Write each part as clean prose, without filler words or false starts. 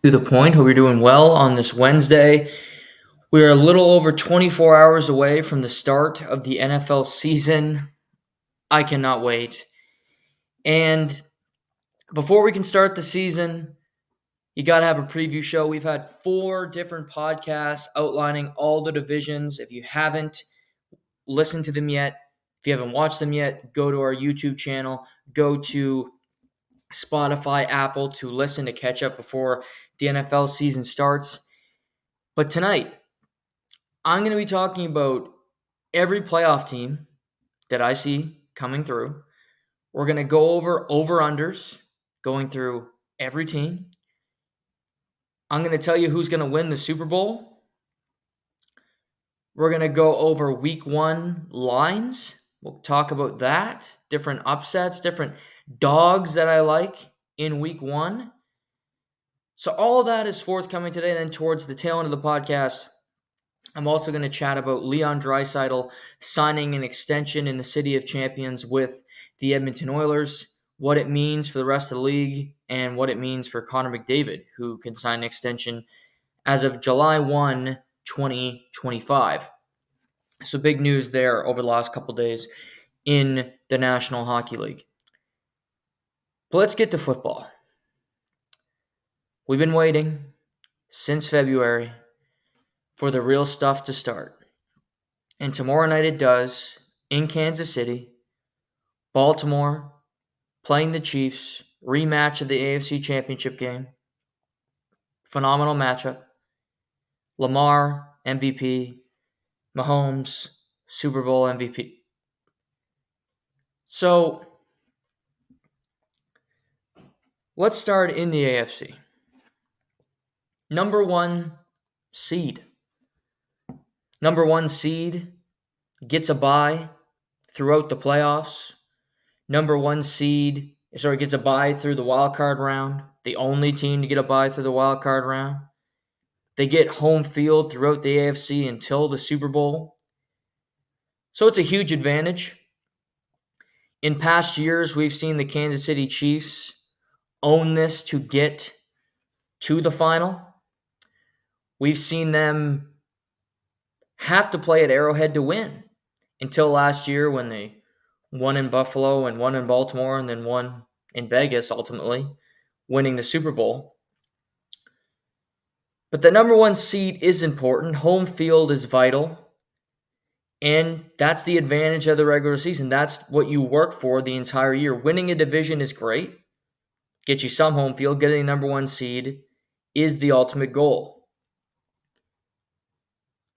To the point. Hope you're doing well on this Wednesday. We're a little over 24 hours away from the start of the NFL season. I cannot wait. And before we can start the season, you got to have a preview show. We've had 4 different podcasts outlining all the divisions. If you haven't listened to them yet, if you haven't watched them yet, go to our YouTube channel, go to Spotify, Apple to listen to catch up before the NFL season starts. But tonight, I'm going to be talking about every playoff team that I see coming through. We're going to go over-unders, going through every team. I'm going to tell you who's going to win the Super Bowl. We're going to go over week 1 lines. We'll talk about that, different upsets, different dogs that I like in week 1. So all of that is forthcoming today. And then towards the tail end of the podcast, I'm also going to chat about Leon Draisaitl signing an extension in the City of Champions with the Edmonton Oilers, what it means for the rest of the league, and what it means for Connor McDavid, who can sign an extension as of July 1, 2025. So big news there over the last couple days in the National Hockey League. But let's get to football. We've been waiting since February for the real stuff to start. And tomorrow night it does in Kansas City. Baltimore playing the Chiefs. Rematch of the AFC Championship game. Phenomenal matchup. Lamar, MVP. Mahomes, Super Bowl MVP. So, let's start in the AFC. Number 1 seed. Number 1 seed gets a bye throughout the playoffs. Number 1 seed gets a bye through the wild card round. The only team to get a bye through the wild card round. They get home field throughout the AFC until the Super Bowl. So it's a huge advantage. In past years, we've seen the Kansas City Chiefs own this to get to the final. We've seen them have to play at Arrowhead to win until last year when they won in Buffalo and won in Baltimore and then won in Vegas, ultimately winning the Super Bowl. But the number 1 seed is important. Home field is vital. And that's the advantage of the regular season. That's what you work for the entire year. Winning a division is great. Get you some home field. Getting the number 1 seed is the ultimate goal.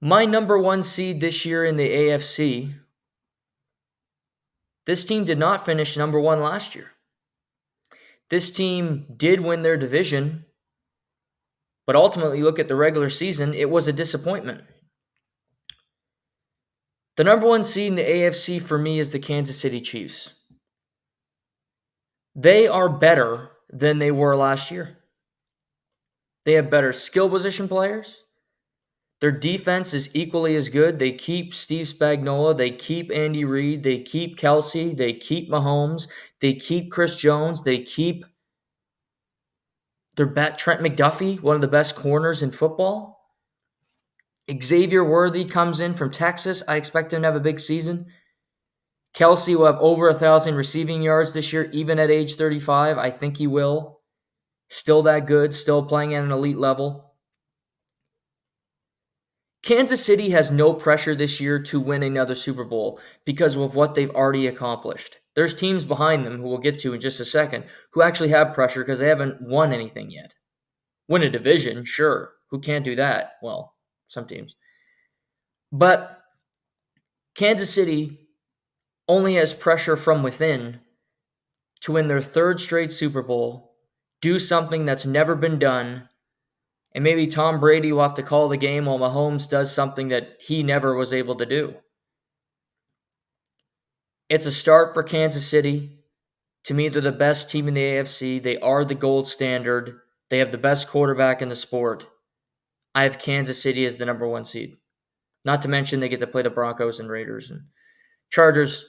My number 1 seed this year in the AFC, this team did not finish number 1 last year. This team did win their division, but ultimately, look at the regular season, it was a disappointment. The number 1 seed in the AFC for me is the Kansas City Chiefs. They are better than they were last year. They have better skill position players. Their defense is equally as good. They keep Steve Spagnuolo. They keep Andy Reid. They keep Kelsey. They keep Mahomes. They keep Chris Jones. They keep Trent McDuffie, one of the best corners in football. Xavier Worthy comes in from Texas. I expect him to have a big season. Kelsey will have over 1,000 receiving yards this year, even at age 35. I think he will. Still that good, still playing at an elite level. Kansas City has no pressure this year to win another Super Bowl because of what they've already accomplished. There's teams behind them, who we'll get to in just a second, who actually have pressure because they haven't won anything yet. Win a division, sure. Who can't do that? Well, some teams. But Kansas City only has pressure from within to win their 3rd straight Super Bowl, do something that's never been done, and maybe Tom Brady will have to call the game while Mahomes does something that he never was able to do. It's a start for Kansas City. To me, they're the best team in the AFC. They are the gold standard. They have the best quarterback in the sport. I have Kansas City as the number 1 seed. Not to mention they get to play the Broncos and Raiders and Chargers.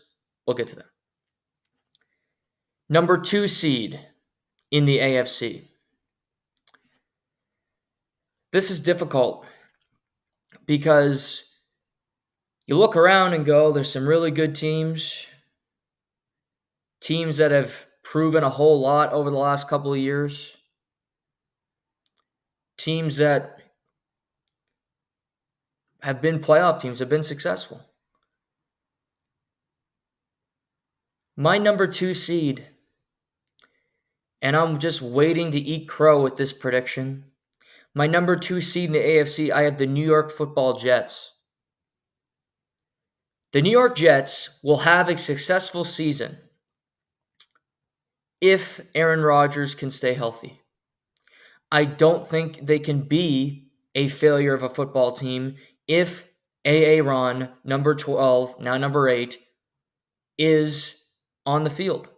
We'll get to them. Number 2 seed in the AFC. This is difficult because you look around and go, there's some really good teams that have proven a whole lot over the last couple of years, teams that have been playoff teams, have been successful. My number 2 seed, and I'm just waiting to eat crow with this prediction. My number 2 seed in the AFC, I have the New York Football Jets. The New York Jets will have a successful season if Aaron Rodgers can stay healthy. I don't think they can be a failure of a football team if Aaron, number 12, now number 8, is on the field.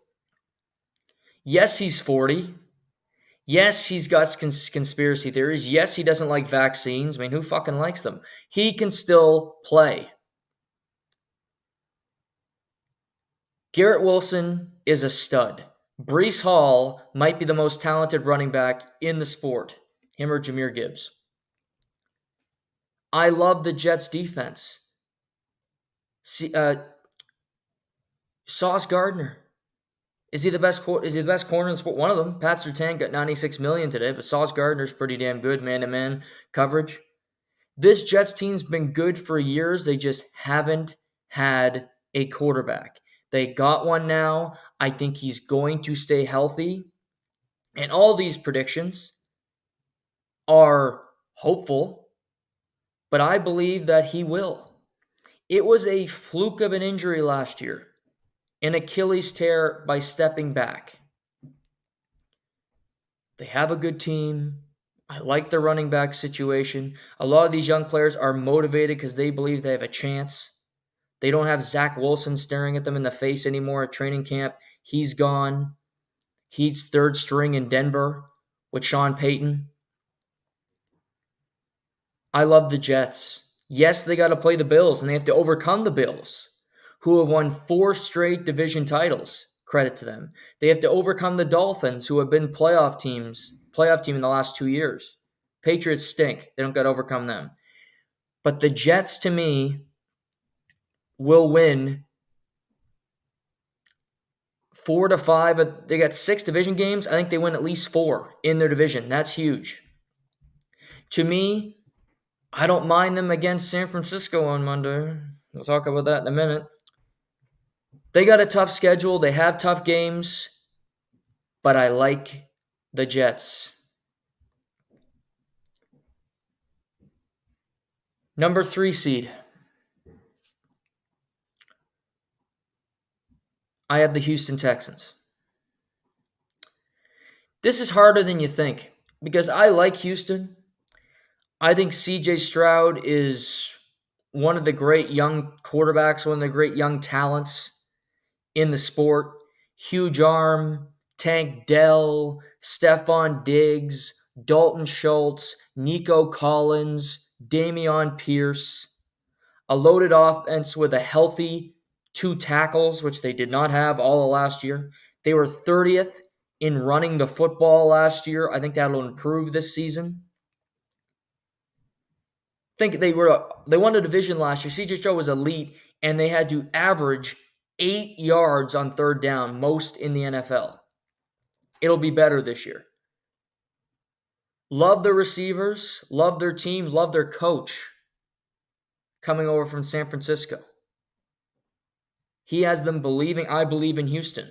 Yes, he's 40. Yes, he's got conspiracy theories. Yes, he doesn't like vaccines. I mean, who fucking likes them? He can still play. Garrett Wilson is a stud. Breece Hall might be the most talented running back in the sport, him or Jahmyr Gibbs. I love the Jets' defense. Sauce Gardner. Is he the best corner in the sport? One of them. Pat Surtain got $96 million today, but Sauce Gardner's pretty damn good man-to-man coverage. This Jets team's been good for years. They just haven't had a quarterback. They got one now. I think he's going to stay healthy. And all these predictions are hopeful, but I believe that he will. It was a fluke of an injury last year, an Achilles tear by stepping back. They have a good team. I like the running back situation. A lot of these young players are motivated because they believe they have a chance. They don't have Zach Wilson staring at them in the face anymore at training camp. He's gone. He's third string in Denver with Sean Payton. I love the Jets. Yes, they got to play the Bills, and they have to overcome the Bills, who have won 4 straight division titles. Credit to them. They have to overcome the Dolphins, who have been playoff team in the last 2 years. Patriots stink. They don't got to overcome them. But the Jets, to me, will win 4 to 5. They got 6 division games. I think they win at least 4 in their division. That's huge. To me, I don't mind them against San Francisco on Monday. We'll talk about that in a minute. They got a tough schedule. They have tough games. But I like the Jets. Number 3 seed. I have the Houston Texans. This is harder than you think because I like Houston. I think CJ Stroud is one of the great young quarterbacks, one of the great young talents in the sport. Huge arm, Tank Dell, Stephon Diggs, Dalton Schultz, Nico Collins, Dameon Pierce. A loaded offense with a healthy 2 tackles, which they did not have all of last year. They were 30th in running the football last year. I think that'll improve this season. I think they won the division last year. CJ Stroud was elite, and they had to average 8 yards on third down, most in the NFL. It'll be better this year. Love the receivers, love their team, love their coach coming over from San Francisco. He has them believing, I believe in Houston.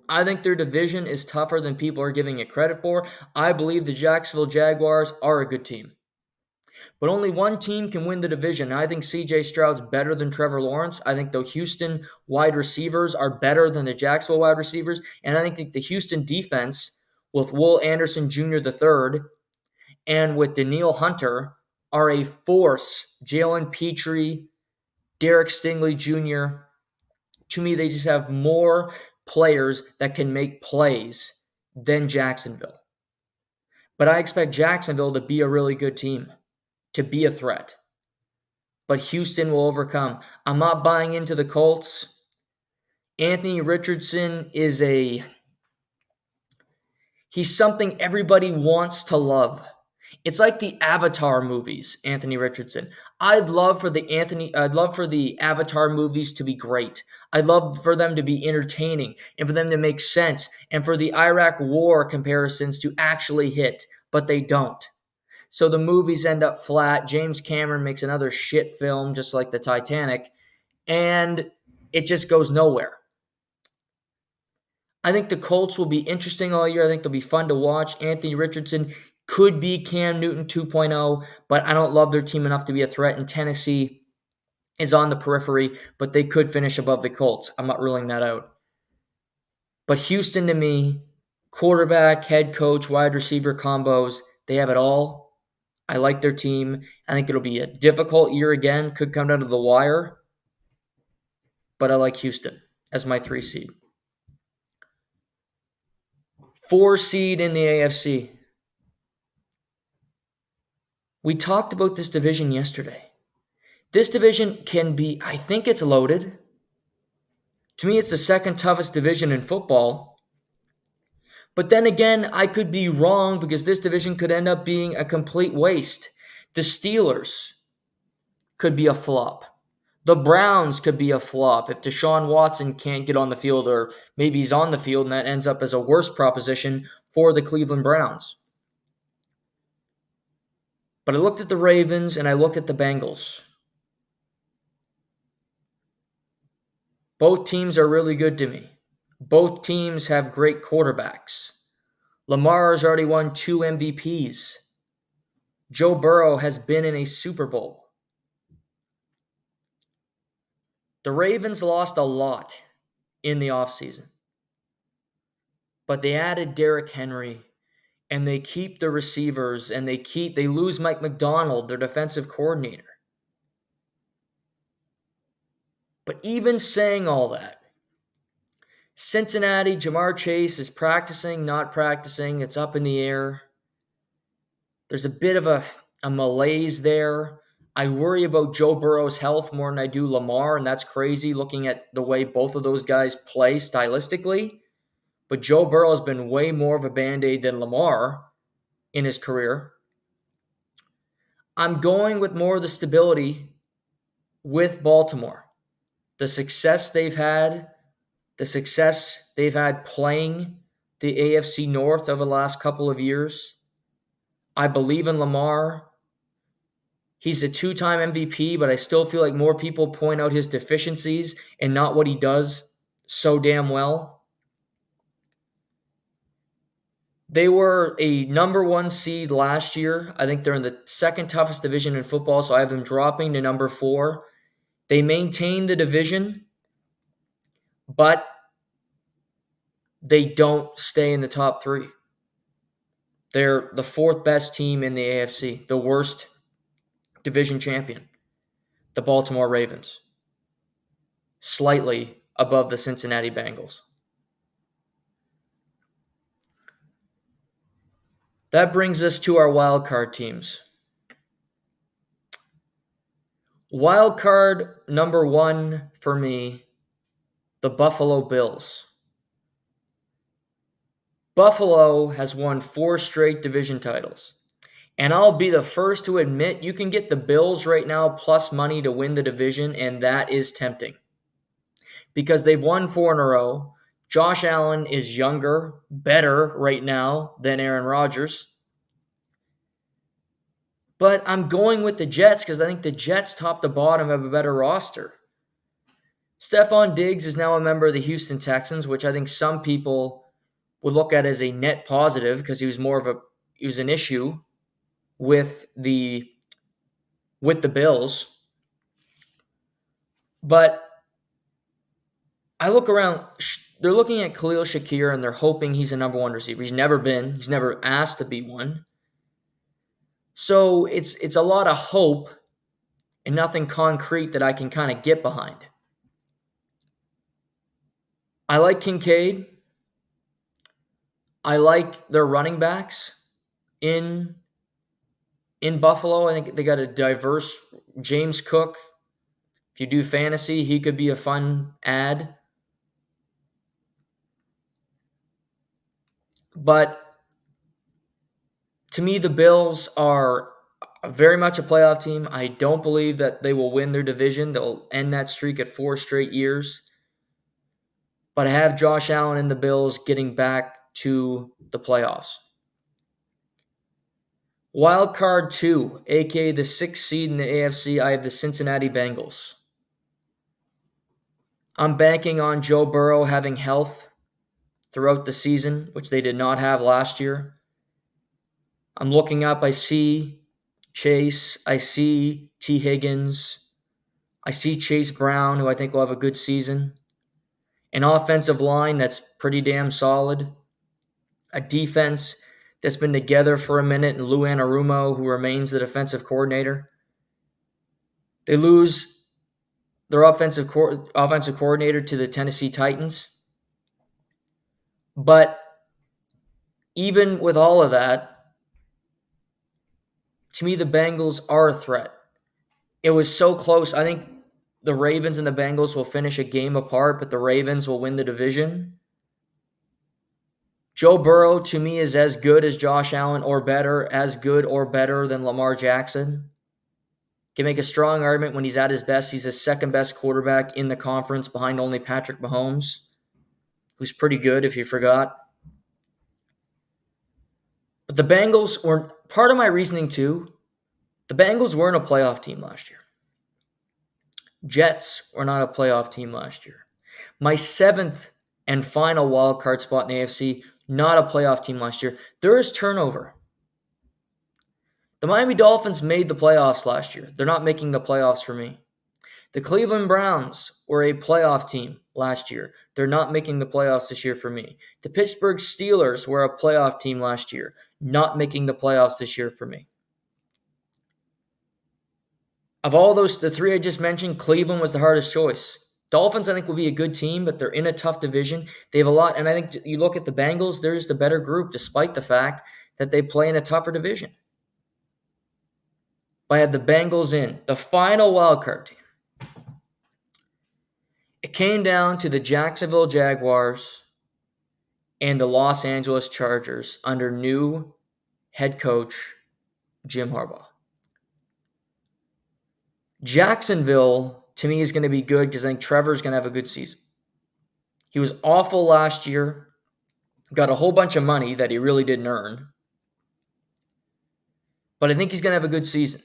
I think their division is tougher than people are giving it credit for. I believe the Jacksonville Jaguars are a good team. But only one team can win the division. I think CJ Stroud's better than Trevor Lawrence. I think the Houston wide receivers are better than the Jacksonville wide receivers. And I think the Houston defense with Will Anderson Jr. III and with Danielle Hunter are a force. Jalen Petrie, Derek Stingley Jr. To me, they just have more players that can make plays than Jacksonville. But I expect Jacksonville to be a really good team, to be a threat. But Houston will overcome. I'm not buying into the Colts. Anthony Richardson he's something everybody wants to love. It's like the Avatar movies, Anthony Richardson. I'd love for the Avatar movies to be great. I'd love for them to be entertaining and for them to make sense and for the Iraq war comparisons to actually hit, but they don't. So the movies end up flat. James Cameron makes another shit film just like the Titanic, and it just goes nowhere. I think the Colts will be interesting all year. I think they'll be fun to watch. Anthony Richardson could be Cam Newton 2.0, but I don't love their team enough to be a threat. And Tennessee is on the periphery, but they could finish above the Colts. I'm not ruling that out. But Houston, to me, quarterback, head coach, wide receiver combos, they have it all. I like their team. I think it'll be a difficult year again. Could come down to the wire. But I like Houston as my 3 seed. 4 seed in the AFC. We talked about this division yesterday. This division can be, I think it's loaded. To me, it's the second toughest division in football. But then again, I could be wrong because this division could end up being a complete waste. The Steelers could be a flop. The Browns could be a flop if Deshaun Watson can't get on the field, or maybe he's on the field and that ends up as a worse proposition for the Cleveland Browns. But I looked at the Ravens and I looked at the Bengals. Both teams are really good to me. Both teams have great quarterbacks. Lamar has already won 2 MVPs. Joe Burrow has been in a Super Bowl. The Ravens lost a lot in the offseason. But they added Derrick Henry, and they keep the receivers, and they lose Mike McDonald, their defensive coordinator. But even saying all that, Cincinnati, Jamar Chase is practicing, not practicing. It's up in the air. There's a bit of a malaise there. I worry about Joe Burrow's health more than I do Lamar, and that's crazy looking at the way both of those guys play stylistically. But Joe Burrow has been way more of a Band-Aid than Lamar in his career. I'm going with more of the stability with Baltimore. The success they've had playing the AFC North over the last couple of years. I believe in Lamar. He's a 2-time MVP, but I still feel like more people point out his deficiencies and not what he does so damn well. They were a number 1 seed last year. I think they're in the second toughest division in football, so I have them dropping to number 4. They maintain the division, but they don't stay in the top 3. They're the 4th best team in the AFC, the worst division champion, the Baltimore Ravens, slightly above the Cincinnati Bengals. That brings us to our wild card teams. Wild card number 1 for me, the Buffalo Bills. Buffalo has won 4 straight division titles. And I'll be the first to admit you can get the Bills right now plus money to win the division, and that is tempting. Because they've won 4 in a row. Josh Allen is younger, better right now than Aaron Rodgers. But I'm going with the Jets because I think the Jets, top to bottom, have a better roster. Stephon Diggs is now a member of the Houston Texans, which I think some people would look at as a net positive because he was an issue with the Bills. But I look around, they're looking at Khalil Shakir and they're hoping he's a number 1 receiver. He's never asked to be one. So it's a lot of hope and nothing concrete that I can kind of get behind. I like Kincaid. I like their running backs in Buffalo. I think they got a diverse James Cook. If you do fantasy, he could be a fun add. But To me, the Bills are very much a playoff team. I don't believe that they will win their division. They'll end that streak at 4 straight years. But I have Josh Allen and the Bills getting back to the playoffs. Wild card 2, aka the 6th seed in the AFC, I have the Cincinnati Bengals. I'm banking on Joe Burrow having health throughout the season, which they did not have last year. I'm looking up, I see Chase, I see T. Higgins, I see Chase Brown, who I think will have a good season. An offensive line that's pretty damn solid. A defense that's been together for a minute, and Lou Anarumo, who remains the defensive coordinator. They lose their offensive coordinator to the Tennessee Titans. But even with all of that, to me, the Bengals are a threat. It was so close. I think the Ravens and the Bengals will finish a game apart, but the Ravens will win the division. Joe Burrow, to me, is as good as Josh Allen or better, as good or better than Lamar Jackson. Can make a strong argument when he's at his best. He's the second best quarterback in the conference behind only Patrick Mahomes, who's pretty good if you forgot. But the Bengals were part of my reasoning too. The Bengals weren't a playoff team last year. Jets were not a playoff team last year. My 7th and final wild card spot in the AFC, not a playoff team last year. There is turnover. The Miami Dolphins made the playoffs last year. They're not making the playoffs for me. The Cleveland Browns were a playoff team last year. They're not making the playoffs this year for me. The Pittsburgh Steelers were a playoff team last year, not making the playoffs this year for me. Of all those, the 3 I just mentioned, Cleveland was the hardest choice. Dolphins, I think, will be a good team, but they're in a tough division. They have a lot, and I think you look at the Bengals, they're just a better group, despite the fact that they play in a tougher division. But I had the Bengals in, the final wildcard team. It came down to the Jacksonville Jaguars and the Los Angeles Chargers under new head coach Jim Harbaugh. Jacksonville, to me, is going to be good because I think Trevor's going to have a good season. He was awful last year, got a whole bunch of money that he really didn't earn. But I think he's going to have a good season.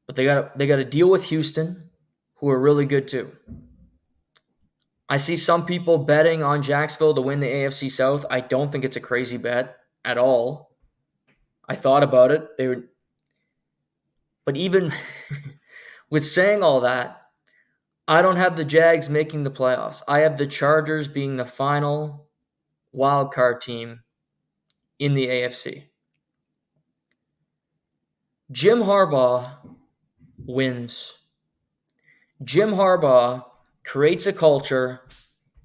But they got to deal with Houston, who are really good too. I see some people betting on Jacksonville to win the AFC South. I don't think it's a crazy bet at all. I thought about it. But even with saying all that, I don't have the Jags making the playoffs. I have the Chargers being the final wild card team in the AFC. Jim Harbaugh wins. Jim Harbaugh creates a culture,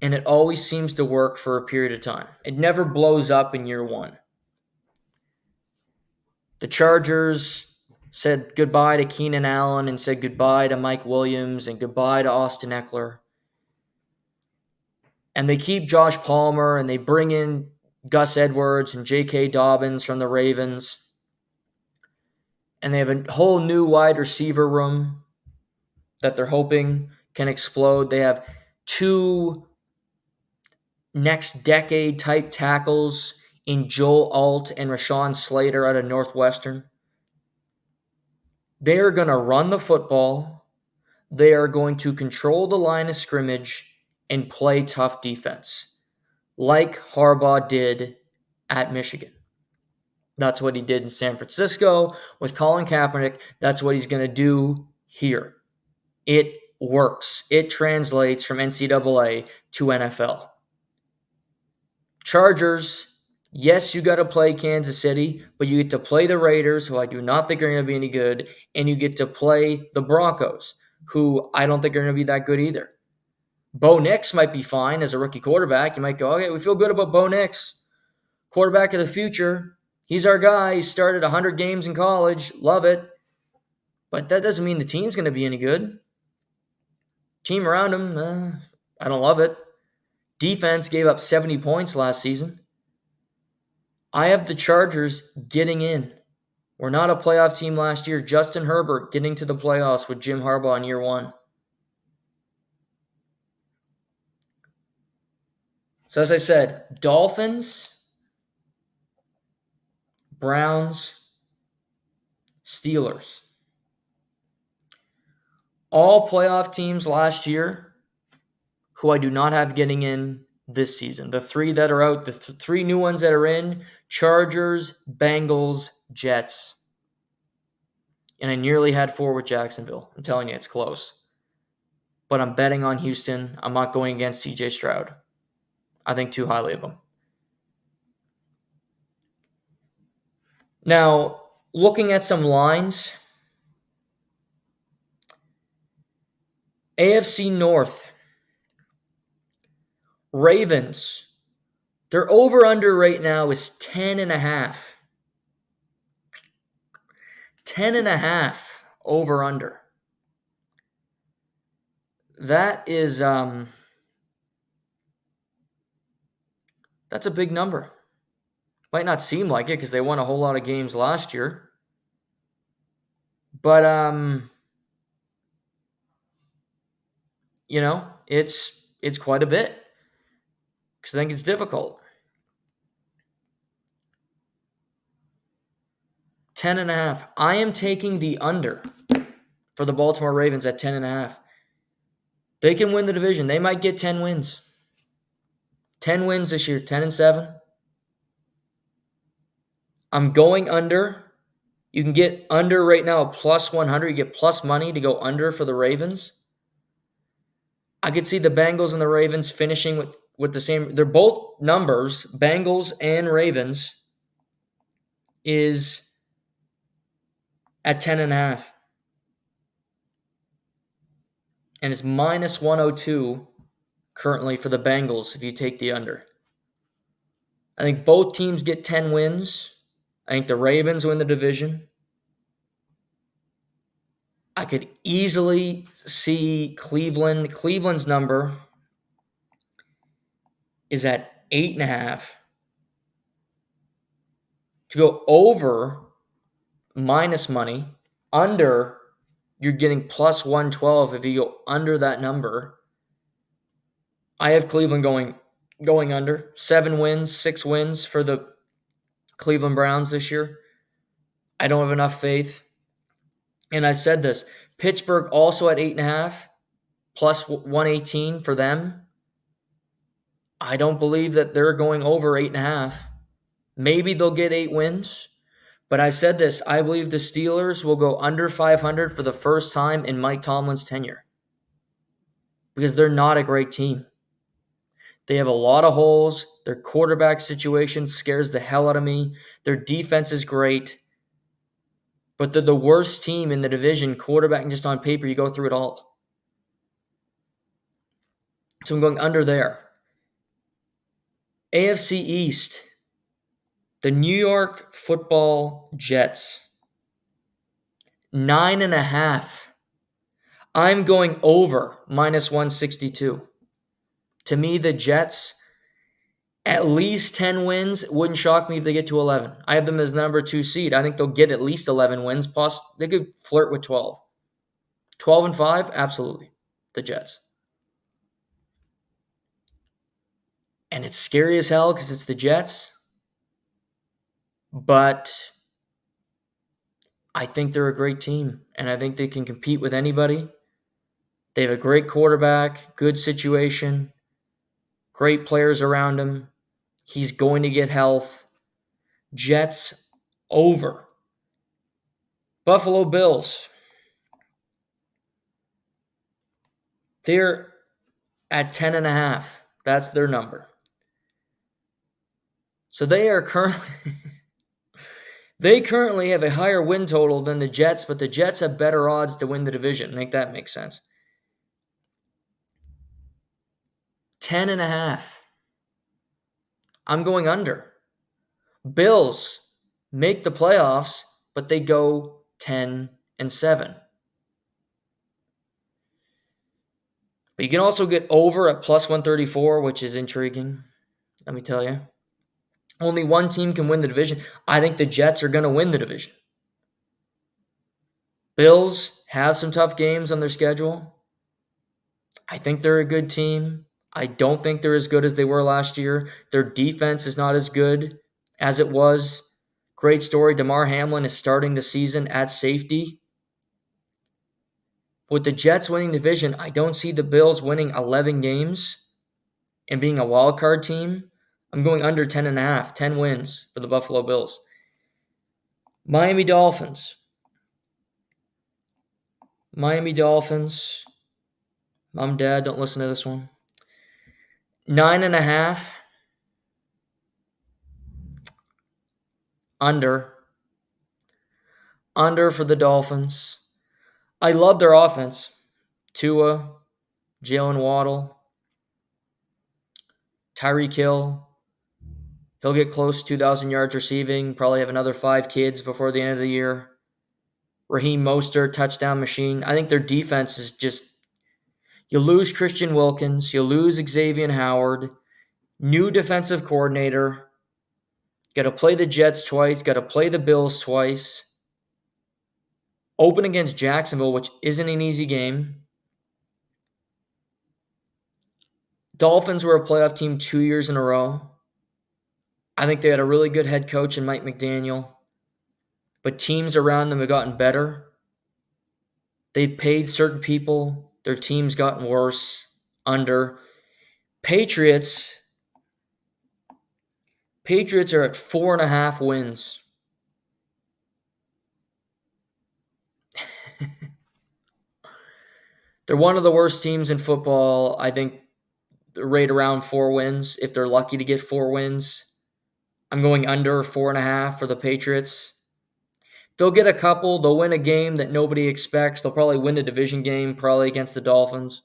and it always seems to work for a period of time. It never blows up in year one. The Chargers said goodbye to Keenan Allen and said goodbye to Mike Williams and goodbye to Austin Eckler. And they keep Josh Palmer and they bring in Gus Edwards and J.K. Dobbins from the Ravens. And they have a whole new wide receiver room that they're hoping can explode. They have 2 next decade type tackles in Joel Alt and Rashawn Slater out of Northwestern. They are going to run the football. They are going to control the line of scrimmage and play tough defense, like Harbaugh did at Michigan. That's what he did in San Francisco with Colin Kaepernick. That's what he's going to do here. It works. It translates from NCAA to NFL. Chargers, yes, you got to play Kansas City, but you get to play the Raiders, who I do not think are going to be any good, and you get to play the Broncos, who I don't think are going to be that good either. Bo Nix might be fine as a rookie quarterback. You might go, okay, we feel good about Bo Nix. Quarterback of the future. He's our guy. He started 100 games in college. Love it. But that doesn't mean the team's going to be any good. Team around him, I don't love it. Defense gave up 70 points last season. I have the Chargers getting in. We're not a playoff team last year. Justin Herbert getting to the playoffs with Jim Harbaugh in year one. So as I said, Dolphins, Browns, Steelers. All playoff teams last year who I do not have getting in this season. The three that are out, the three new ones that are in, Chargers, Bengals, Jets. And I nearly had 4 with Jacksonville. I'm telling you, it's close. But I'm betting on Houston. I'm not going against CJ Stroud. I think too highly of him. Now, looking at some lines, AFC North, Ravens, their over-under right now is 10.5. 10.5 over-under. That is, that's a big number. Might not seem like it because they won a whole lot of games last year. But, it's quite a bit. Because I think it's difficult. 10.5. I am taking the under for the Baltimore Ravens at 10.5. They can win the division. They might get 10 wins. 10 wins this year, 10-7. I'm going under. You can get under right now, plus 100. You get plus money to go under for the Ravens. I could see the Bengals and the Ravens finishing with the same. They're both numbers, Bengals and Ravens, is at 10.5. And it's minus 102 currently for the Bengals if you take the under. I think both teams get 10 wins. I think the Ravens win the division. I could easily see Cleveland. Cleveland's number is at 8.5. To go over, minus money. Under, you're getting plus 112 if you go under that number. I have Cleveland going under. 7 wins, 6 wins for the Cleveland Browns this year. I don't have enough faith. And I said this. Pittsburgh also at 8.5, plus 118 for them. I don't believe that they're going over 8.5. Maybe they'll get 8 wins. But I said this. I believe the Steelers will go under 500 for the first time in Mike Tomlin's tenure. Because they're not a great team. They have a lot of holes. Their quarterback situation scares the hell out of me. Their defense is great. But they're the worst team in the division, quarterback and just on paper. You go through it all. So I'm going under there. AFC East, the New York Football Jets, 9.5. I'm going over minus 162. To me, the Jets, at least 10 wins. It wouldn't shock me if they get to 11. I have them as number 2 seed. I think they'll get at least 11 wins. Plus, they could flirt with 12. 12-5, absolutely. The Jets. And it's scary as hell because it's the Jets. But I think they're a great team. And I think they can compete with anybody. They have a great quarterback, good situation, great players around him. He's going to get health. Jets over. Buffalo Bills. They're at 10.5. That's their number. So they currently have a higher win total than the Jets, but the Jets have better odds to win the division. I think that makes sense. 10.5. I'm going under. Bills make the playoffs, but they go 10-7. But you can also get over at plus 134, which is intriguing. Let me tell you. Only one team can win the division. I think the Jets are going to win the division. Bills have some tough games on their schedule. I think they're a good team. I don't think they're as good as they were last year. Their defense is not as good as it was. Great story. Damar Hamlin is starting the season at safety. With the Jets winning the division, I don't see the Bills winning 11 games and being a wild card team. I'm going under 10.5, 10 wins for the Buffalo Bills. Miami Dolphins. Miami Dolphins. Mom, Dad, don't listen to this one. 9.5. Under. Under for the Dolphins. I love their offense. Tua, Jalen Waddle, Tyreek Hill. He'll get close to 2,000 yards receiving. Probably have another 5 kids before the end of the year. Raheem Mostert, touchdown machine. I think their defense is just... You lose Christian Wilkins. You lose Xavier Howard. New defensive coordinator. Got to play the Jets twice. Got to play the Bills twice. Open against Jacksonville, which isn't an easy game. Dolphins were a playoff team 2 years in a row. I think they had a really good head coach in Mike McDaniel. But teams around them have gotten better. They paid certain people. Their team's gotten worse. Under. Patriots are at 4.5 wins. They're one of the worst teams in football. I think they're right around 4 wins, if they're lucky to get 4 wins. I'm going under 4.5 for the Patriots. They'll get a couple. They'll win a game that nobody expects. They'll probably win a division game, probably against the Dolphins.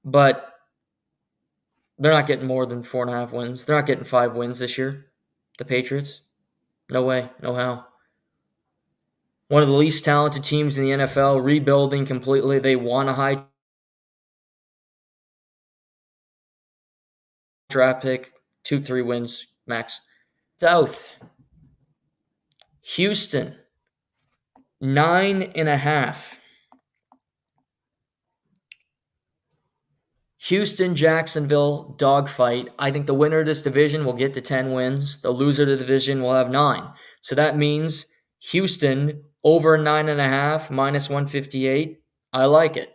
But they're not getting more than 4.5 wins. They're not getting 5 wins this year, the Patriots. No way, no how. One of the least talented teams in the NFL, rebuilding completely. They won a high draft pick, 2-3 wins max. South. Houston, 9.5. Houston, Jacksonville, dogfight. I think the winner of this division will get to 10 wins. The loser of the division will have 9. So that means Houston over 9.5, minus 158. I like it.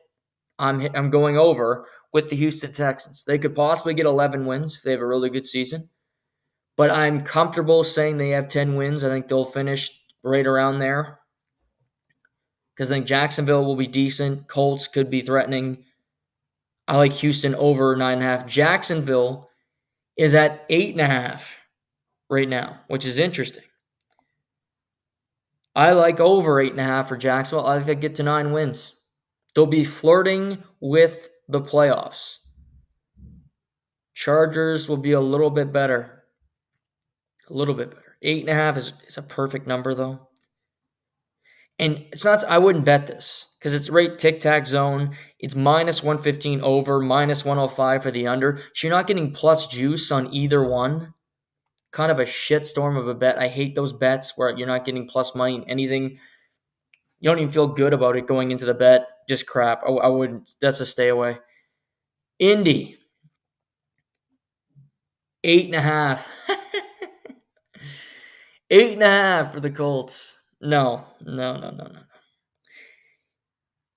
I'm going over with the Houston Texans. They could possibly get 11 wins if they have a really good season. But I'm comfortable saying they have 10 wins. I think they'll finish right around there. Because I think Jacksonville will be decent. Colts could be threatening. I like Houston over 9.5. Jacksonville is at 8.5 right now, which is interesting. I like over 8.5 for Jacksonville. I think they get to 9 wins. They'll be flirting with the playoffs. Chargers will be a little bit better. A little bit better. 8.5 is a perfect number, though. And it's not, I wouldn't bet this because it's right tic-tac zone. It's minus 115 over, minus 105 for the under. So you're not getting plus juice on either one. Kind of a shitstorm of a bet. I hate those bets where you're not getting plus money in anything. You don't even feel good about it going into the bet. Just crap. I wouldn't. That's a stay away. Indy, 8.5. 8.5 for the Colts. No.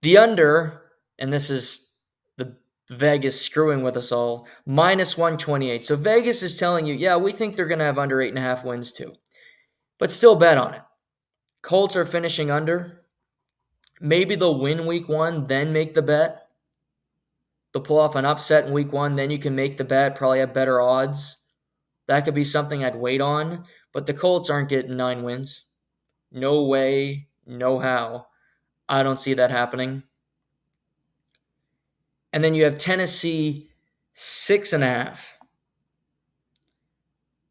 The under, and this is the Vegas screwing with us all, minus 128. So Vegas is telling you, yeah, we think they're going to have under 8.5 wins too. But still bet on it. Colts are finishing under. Maybe they'll win week 1, then make the bet. They'll pull off an upset in week 1, then you can make the bet, probably have better odds. That could be something I'd wait on. But the Colts aren't getting 9 wins. No way, no how. I don't see that happening. And then you have Tennessee, 6.5.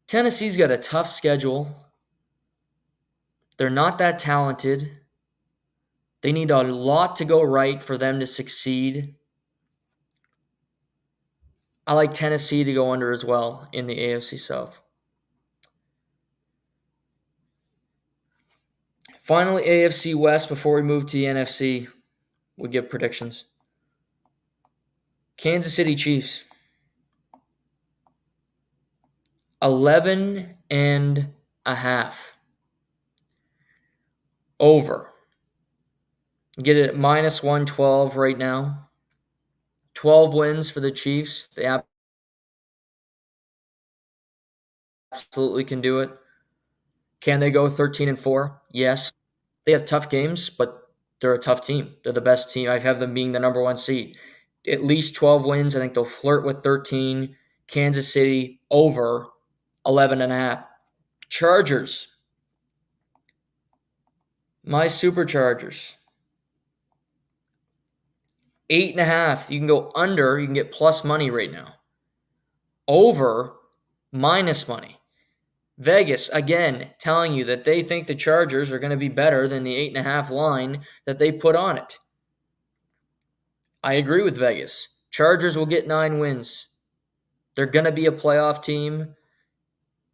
Tennessee's got a tough schedule. They're not that talented. They need a lot to go right for them to succeed. I like Tennessee to go under as well in the AFC South. Finally, AFC West before we move to the NFC, we give predictions. Kansas City Chiefs. 11 and a half. Over. Get it at minus 112 right now. 12 wins for the Chiefs. They absolutely can do it. Can they go 13 and 4? Yes. They have tough games, but they're a tough team. They're the best team. I have them being the number one seed. At least 12 wins. I think they'll flirt with 13. Kansas City over 11 and a half. Chargers. My Superchargers. 8.5. You can go under. You can get plus money right now. Over, minus money. Vegas, again, telling you that they think the Chargers are going to be better than the 8.5 line that they put on it. I agree with Vegas. Chargers will get 9 wins. They're going to be a playoff team.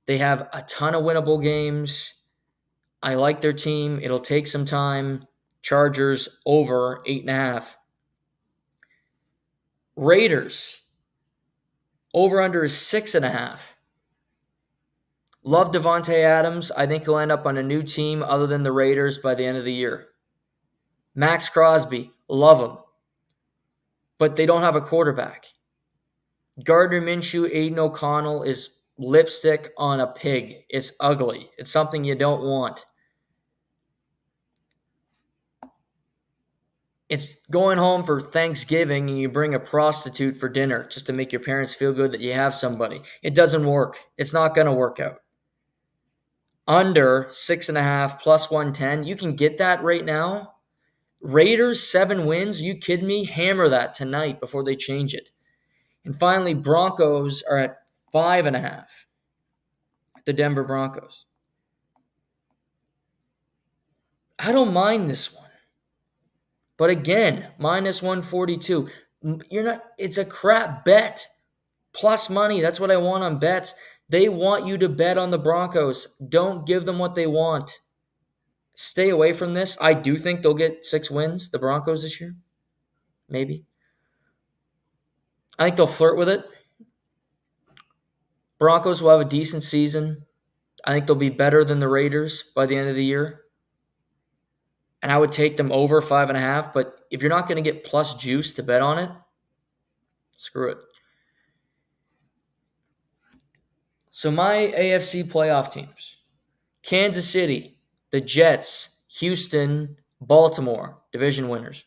They have a ton of winnable games. I like their team. It'll take some time. Chargers over 8.5. Raiders, over under is 6.5. Love Devontae Adams. I think he'll end up on a new team other than the Raiders by the end of the year. Max Crosby, love him. But they don't have a quarterback. Gardner Minshew, Aiden O'Connell is lipstick on a pig. It's ugly. It's something you don't want. It's going home for Thanksgiving and you bring a prostitute for dinner just to make your parents feel good that you have somebody. It doesn't work. It's not going to work out. Under 6.5 plus 110. You can get that right now. Raiders, 7 wins. Are you kidding me? Hammer that tonight before they change it. And finally, Broncos are at 5.5. The Denver Broncos. I don't mind this one. But again, minus 142. It's a crap bet. Plus money. That's what I want on bets. They want you to bet on the Broncos. Don't give them what they want. Stay away from this. I do think they'll get 6 wins, the Broncos, this year. Maybe. I think they'll flirt with it. Broncos will have a decent season. I think they'll be better than the Raiders by the end of the year. And I would take them over 5.5. But if you're not going to get plus juice to bet on it, screw it. So my AFC playoff teams. Kansas City, the Jets, Houston, Baltimore, division winners.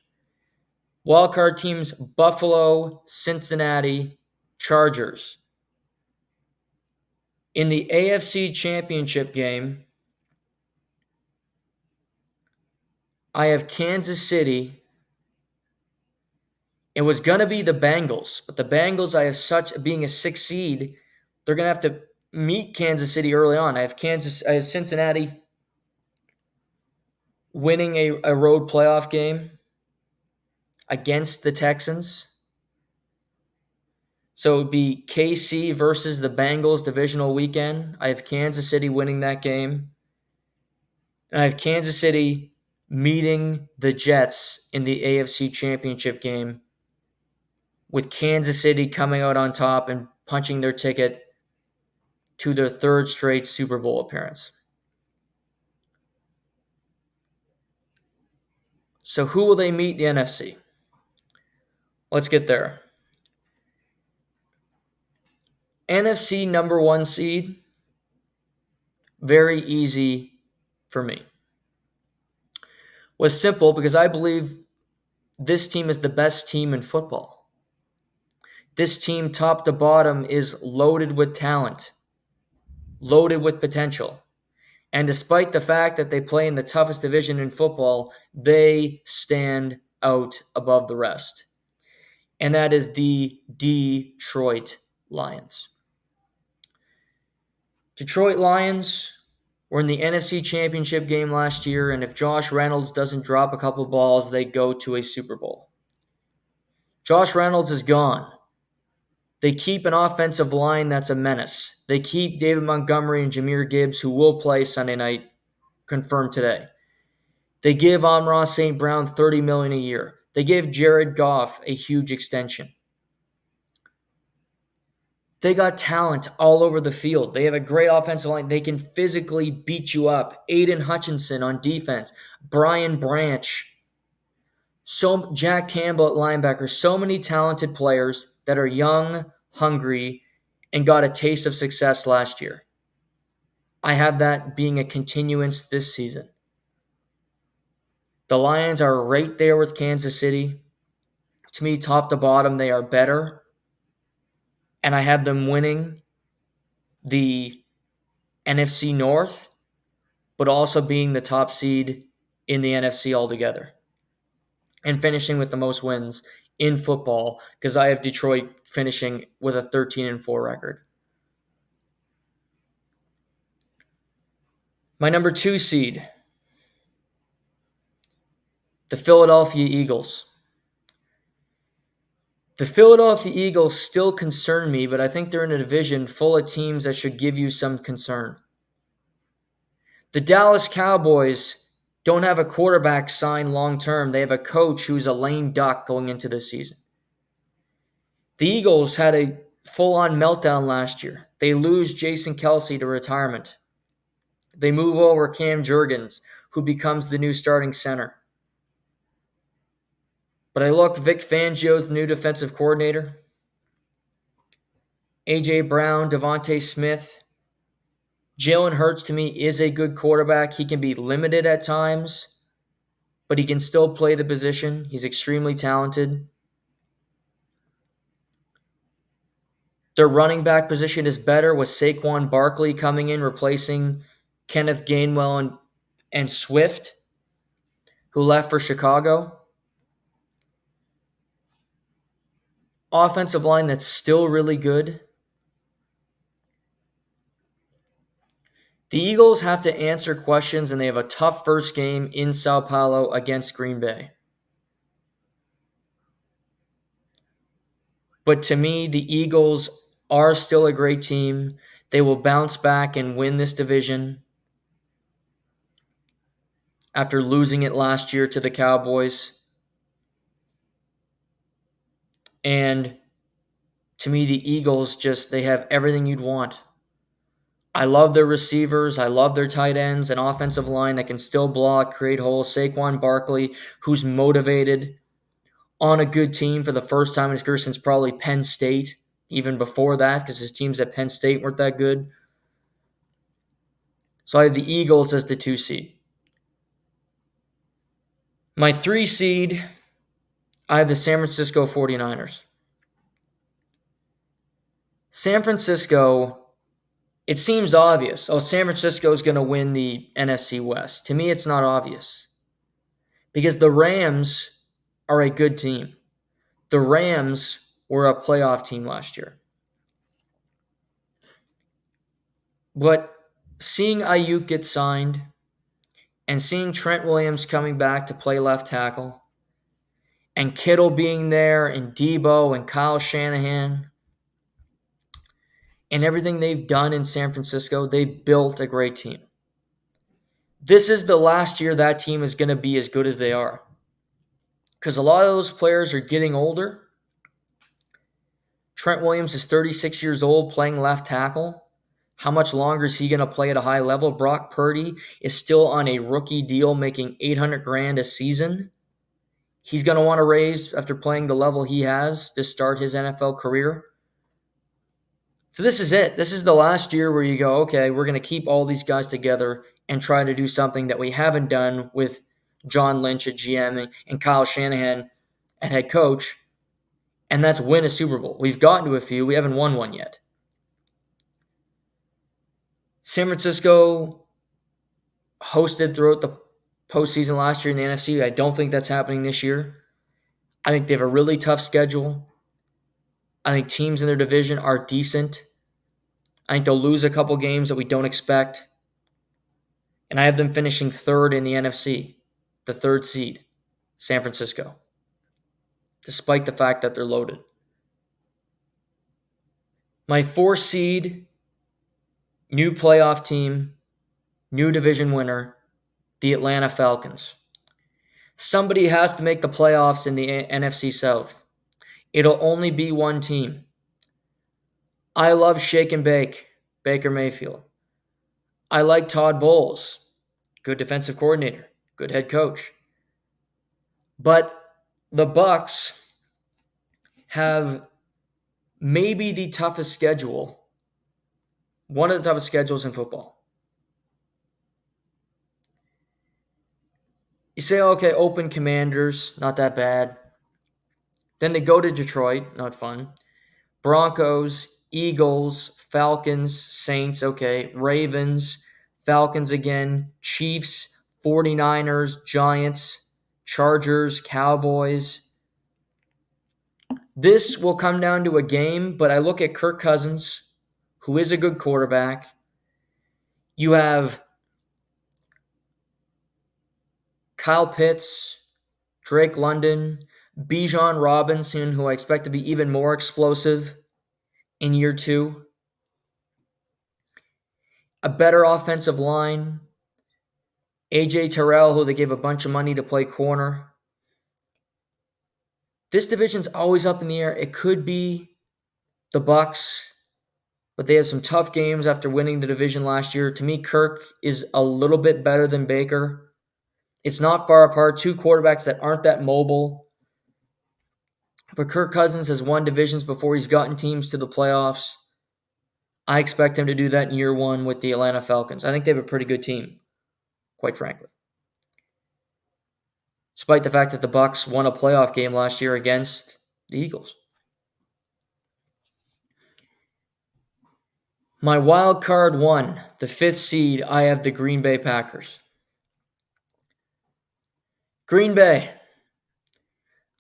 Wildcard teams, Buffalo, Cincinnati, Chargers. In the AFC Championship game, I have Kansas City. It was going to be the Bengals, but the Bengals, I have being a 6 seed, they're going to have to meet Kansas City early on. I have Cincinnati winning a road playoff game against the Texans. So it would be KC versus the Bengals divisional weekend. I have Kansas City winning that game. And I have Kansas City meeting the Jets in the AFC Championship game, with Kansas City coming out on top and punching their ticket to their 3rd straight Super Bowl appearance. So who will they meet in the NFC? Let's get there. NFC number 1 seed, very easy for me. Was simple because I believe this team is the best team in football. This team, top to bottom, is loaded with talent, loaded with potential. And despite the fact that they play in the toughest division in football, they stand out above the rest. And that is the Detroit Lions. Detroit Lions were in the NFC Championship game last year, and if Josh Reynolds doesn't drop a couple balls, they go to a Super Bowl. Josh Reynolds is gone. They keep an offensive line that's a menace. They keep David Montgomery and Jahmyr Gibbs, who will play Sunday night, confirmed today. They give Amon-Ra St. Brown $30 million a year. They give Jared Goff a huge extension. They got talent all over the field. They have a great offensive line. They can physically beat you up. Aiden Hutchinson on defense. Brian Branch. Jack Campbell at linebacker. So many talented players that are young, hungry, and got a taste of success last year. I have that being a continuance this season. The Lions are right there with Kansas City. To me, top to bottom, they are better. And I have them winning the NFC North, but also being the top seed in the NFC altogether. And finishing with the most wins in football, because I have Detroit finishing with a 13-4 record. My number 2 seed, the Philadelphia Eagles. The Philadelphia Eagles still concern me, but I think they're in a division full of teams that should give you some concern. The Dallas Cowboys don't have a quarterback signed long-term. They have a coach who's a lame duck going into this season. The Eagles had a full-on meltdown last year. They lose Jason Kelce to retirement. They move over Cam Jurgens, who becomes the new starting center. But I look, Vic Fangio's new defensive coordinator. A.J. Brown, Devontae Smith. Jalen Hurts, to me, is a good quarterback. He can be limited at times, but he can still play the position. He's extremely talented. Their running back position is better with Saquon Barkley coming in, replacing Kenneth Gainwell and Swift, who left for Chicago. Offensive line that's still really good. The Eagles have to answer questions, and they have a tough first game in Sao Paulo against Green Bay. But to me, the Eagles are still a great team. They will bounce back and win this division after losing it last year to the Cowboys. And to me, the Eagles they have everything you'd want. I love their receivers. I love their tight ends, an offensive line that can still block, create holes. Saquon Barkley, who's motivated, on a good team for the first time in his career since probably Penn State, even before that, because his teams at Penn State weren't that good. So I have the Eagles as the 2 seed. My 3 seed, I have the San Francisco 49ers. San Francisco, it seems obvious. Oh, San Francisco is going to win the NFC West. To me, it's not obvious. Because the Rams are a good team. The Rams were a playoff team last year. But seeing Ayuk get signed and seeing Trent Williams coming back to play left tackle and Kittle being there and Debo and Kyle Shanahan and everything they've done in San Francisco, they built a great team. This is the last year that team is going to be as good as they are. Because a lot of those players are getting older. Trent Williams is 36 years old playing left tackle. How much longer is he going to play at a high level? Brock Purdy is still on a rookie deal making $800,000 a season. He's going to want to raise after playing the level he has to start his NFL career. So this is it. This is the last year where you go, okay, we're going to keep all these guys together and try to do something that we haven't done with John Lynch at GM and Kyle Shanahan at head coach, and that's win a Super Bowl. We've gotten to a few. We haven't won one yet. San Francisco hosted throughout the postseason last year in the NFC. I don't think that's happening this year. I think they have a really tough schedule. I think teams in their division are decent. I think they'll lose a couple games that we don't expect. And I have them finishing 3rd in the NFC, the 3rd seed, San Francisco, despite the fact that they're loaded. My 4 seed, new playoff team, new division winner, the Atlanta Falcons. Somebody has to make the playoffs in the NFC South. It'll only be one team. I love shake and bake, Baker Mayfield. I like Todd Bowles, good defensive coordinator, good head coach. But the Bucs have maybe the toughest schedule, one of the toughest schedules in football. You say, okay, open Commanders, not that bad. Then they go to Detroit, not fun. Broncos, Eagles, Falcons, Saints, okay. Ravens, Falcons again, Chiefs, 49ers, Giants, Chargers, Cowboys. This will come down to a game, but I look at Kirk Cousins, who is a good quarterback. You have Kyle Pitts, Drake London, Bijan Robinson, who I expect to be even more explosive in year 2. A better offensive line. AJ Terrell, who they gave a bunch of money to play corner. This division's always up in the air. It could be the Bucs, but they had some tough games after winning the division last year. To me, Kirk is a little bit better than Baker. It's not far apart. 2 quarterbacks that aren't that mobile. But Kirk Cousins has won divisions before he's gotten teams to the playoffs. I expect him to do that in year 1 with the Atlanta Falcons. I think they have a pretty good team, quite frankly. Despite the fact that the Bucs won a playoff game last year against the Eagles. My wild card 1, the 5th seed, I have the Green Bay Packers. Green Bay.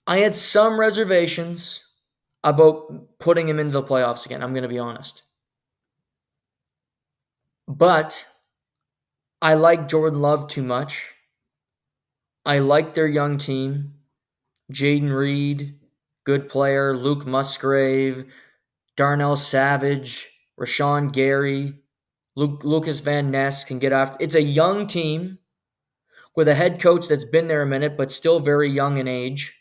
I had some reservations about putting him into the playoffs again, I'm going to be honest. But I like Jordan Love too much. I like their young team. Jaden Reed, good player. Luke Musgrave, Darnell Savage, Rashawn Gary, Lucas Van Ness can get after. It's a young team with a head coach that's been there a minute, but still very young in age.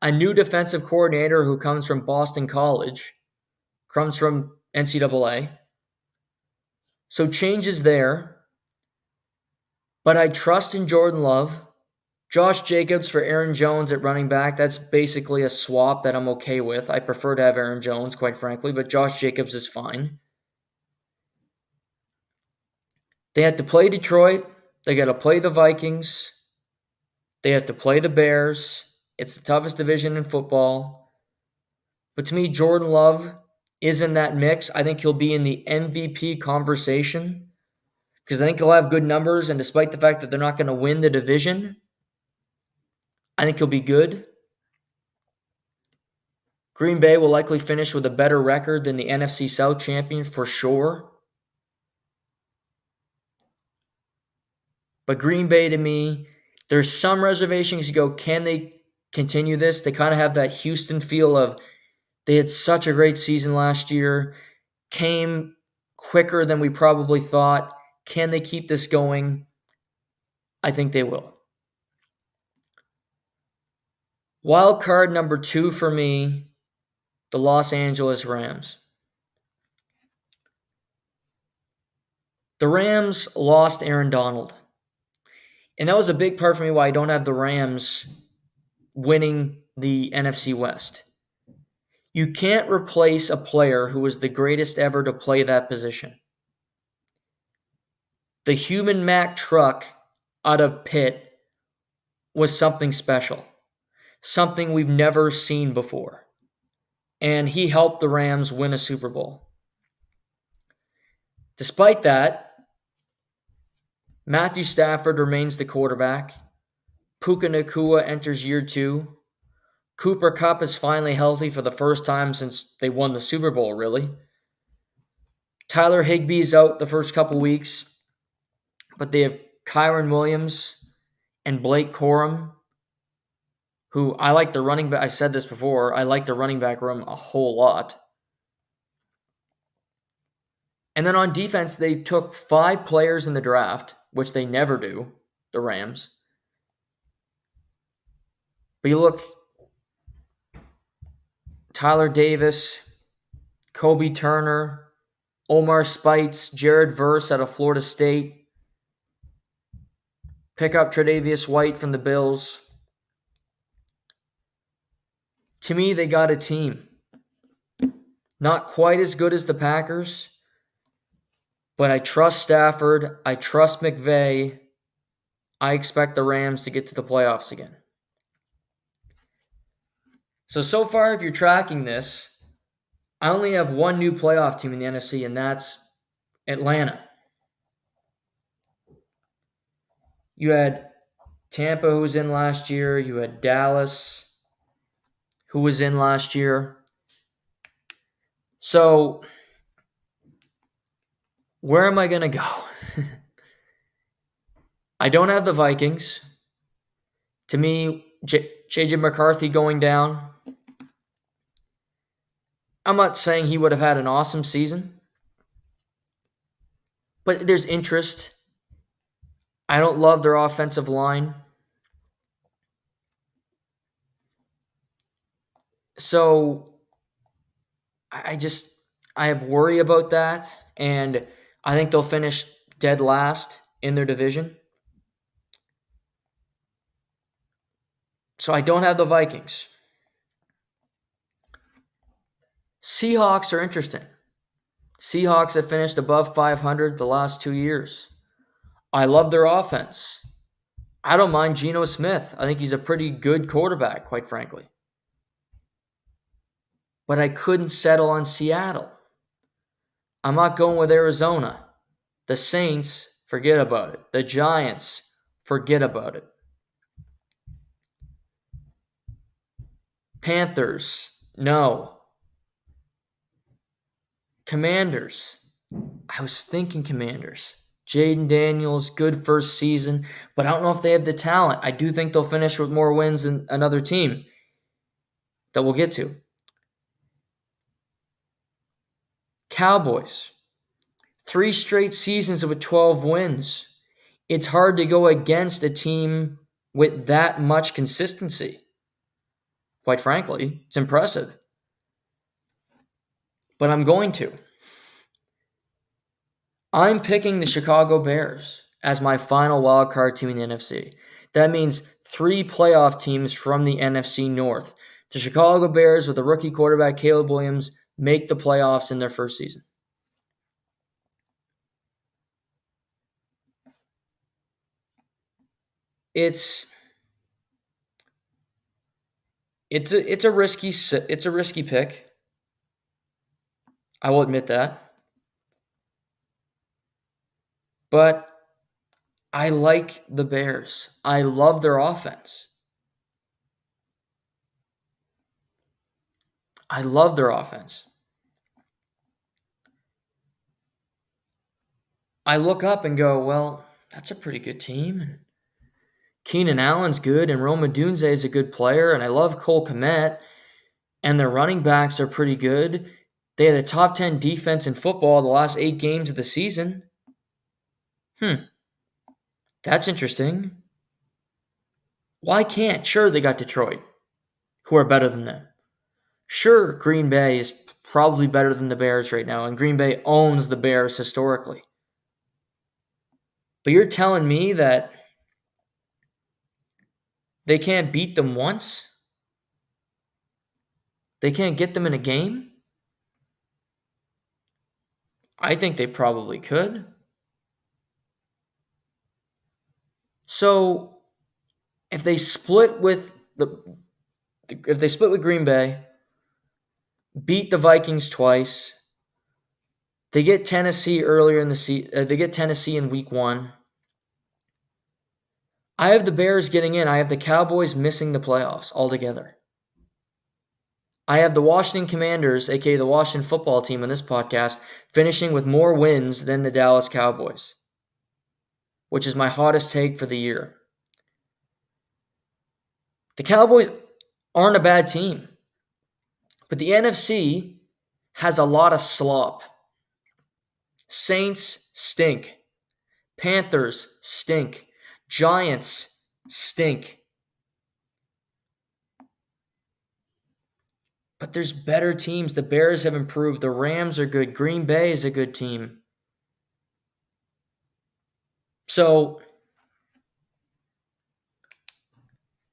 A new defensive coordinator who comes from Boston College, comes from NCAA. So changes there. But I trust in Jordan Love. Josh Jacobs for Aaron Jones at running back, that's basically a swap that I'm okay with. I prefer to have Aaron Jones, quite frankly, but Josh Jacobs is fine. They have to play Detroit. They got to play the Vikings. They have to play the Bears. It's the toughest division in football. But to me, Jordan Love is in that mix. I think he'll be in the MVP conversation because I think he'll have good numbers. And despite the fact that they're not going to win the division, I think he'll be good. Green Bay will likely finish with a better record than the NFC South champion for sure. But Green Bay, to me, there's some reservations. You go, can they continue this? They kind of have that Houston feel of they had such a great season last year, came quicker than we probably thought. Can they keep this going? I think they will. Wild card number 2 for me, the Los Angeles Rams. The Rams lost Aaron Donald. And that was a big part for me why I don't have the Rams winning the NFC West. You can't replace a player who was the greatest ever to play that position. The human Mack truck out of Pitt was something special, something we've never seen before. And he helped the Rams win a Super Bowl. Despite that, Matthew Stafford remains the quarterback. Puka Nacua enters year 2. Cooper Kupp is finally healthy for the first time since they won the Super Bowl, really. Tyler Higbee is out the first couple weeks, but they have Kyron Williams and Blake Corum, who I like the running back. I've said this before. I like the running back room a whole lot. And then on defense, they took 5 players in the draft, which they never do, the Rams. But you look, Tyler Davis, Kobe Turner, Omar Spites, Jared Verse out of Florida State. Pick up Tre'Davious White from the Bills. To me, they got a team. Not quite as good as the Packers, but I trust Stafford. I trust McVay. I expect the Rams to get to the playoffs again. So far, if you're tracking this, I only have one new playoff team in the NFC, and that's Atlanta. You had Tampa, who was in last year. You had Dallas, who was in last year. So, where am I going to go? I don't have the Vikings. To me, J.J. McCarthy going down. I'm not saying he would have had an awesome season, but there's interest. I don't love their offensive line. So I have worry about that, and I think they'll finish dead last in their division. So I don't have the Vikings. Seahawks are interesting. Seahawks have finished above 500 the last 2 years. I love their offense. I don't mind Geno Smith. I think he's a pretty good quarterback, quite frankly. But I couldn't settle on Seattle. I'm not going with Arizona. The Saints, forget about it. The Giants, forget about it. Panthers, no. Commanders, I was thinking Commanders. Jaden Daniels, good first season, but I don't know if they have the talent. I do think they'll finish with more wins than another team that we'll get to. Cowboys, 3 straight seasons with 12 wins. It's hard to go against a team with that much consistency. Quite frankly, it's impressive. But I'm going to. I'm picking the Chicago Bears as my final wildcard team in the NFC. That means 3 playoff teams from the NFC North. The Chicago Bears, with the rookie quarterback Caleb Williams, make the playoffs in their first season. It's a risky pick. I will admit that. But I like the Bears. I love their offense. I love their offense. I look up and go, well, that's a pretty good team. Keenan Allen's good, and Rome Odunze is a good player, and I love Cole Kmet, and their running backs are pretty good. They had a top 10 defense in football the last 8 games of the season. That's interesting. Why can't? Sure, they got Detroit, who are better than them. Sure, Green Bay is probably better than the Bears right now, and Green Bay owns the Bears historically. But you're telling me that they can't beat them once? They can't get them in a game? I think they probably could. So, if they split with Green Bay, beat the Vikings twice, they get Tennessee earlier in the season. They get Tennessee in week 1. I have the Bears getting in. I have the Cowboys missing the playoffs altogether. I have the Washington Commanders, aka the Washington football team on this podcast, finishing with more wins than the Dallas Cowboys, which is my hottest take for the year. The Cowboys aren't a bad team, but the NFC has a lot of slop. Saints stink. Panthers stink. Giants stink. But there's better teams. The Bears have improved. The Rams are good. Green Bay is a good team. So,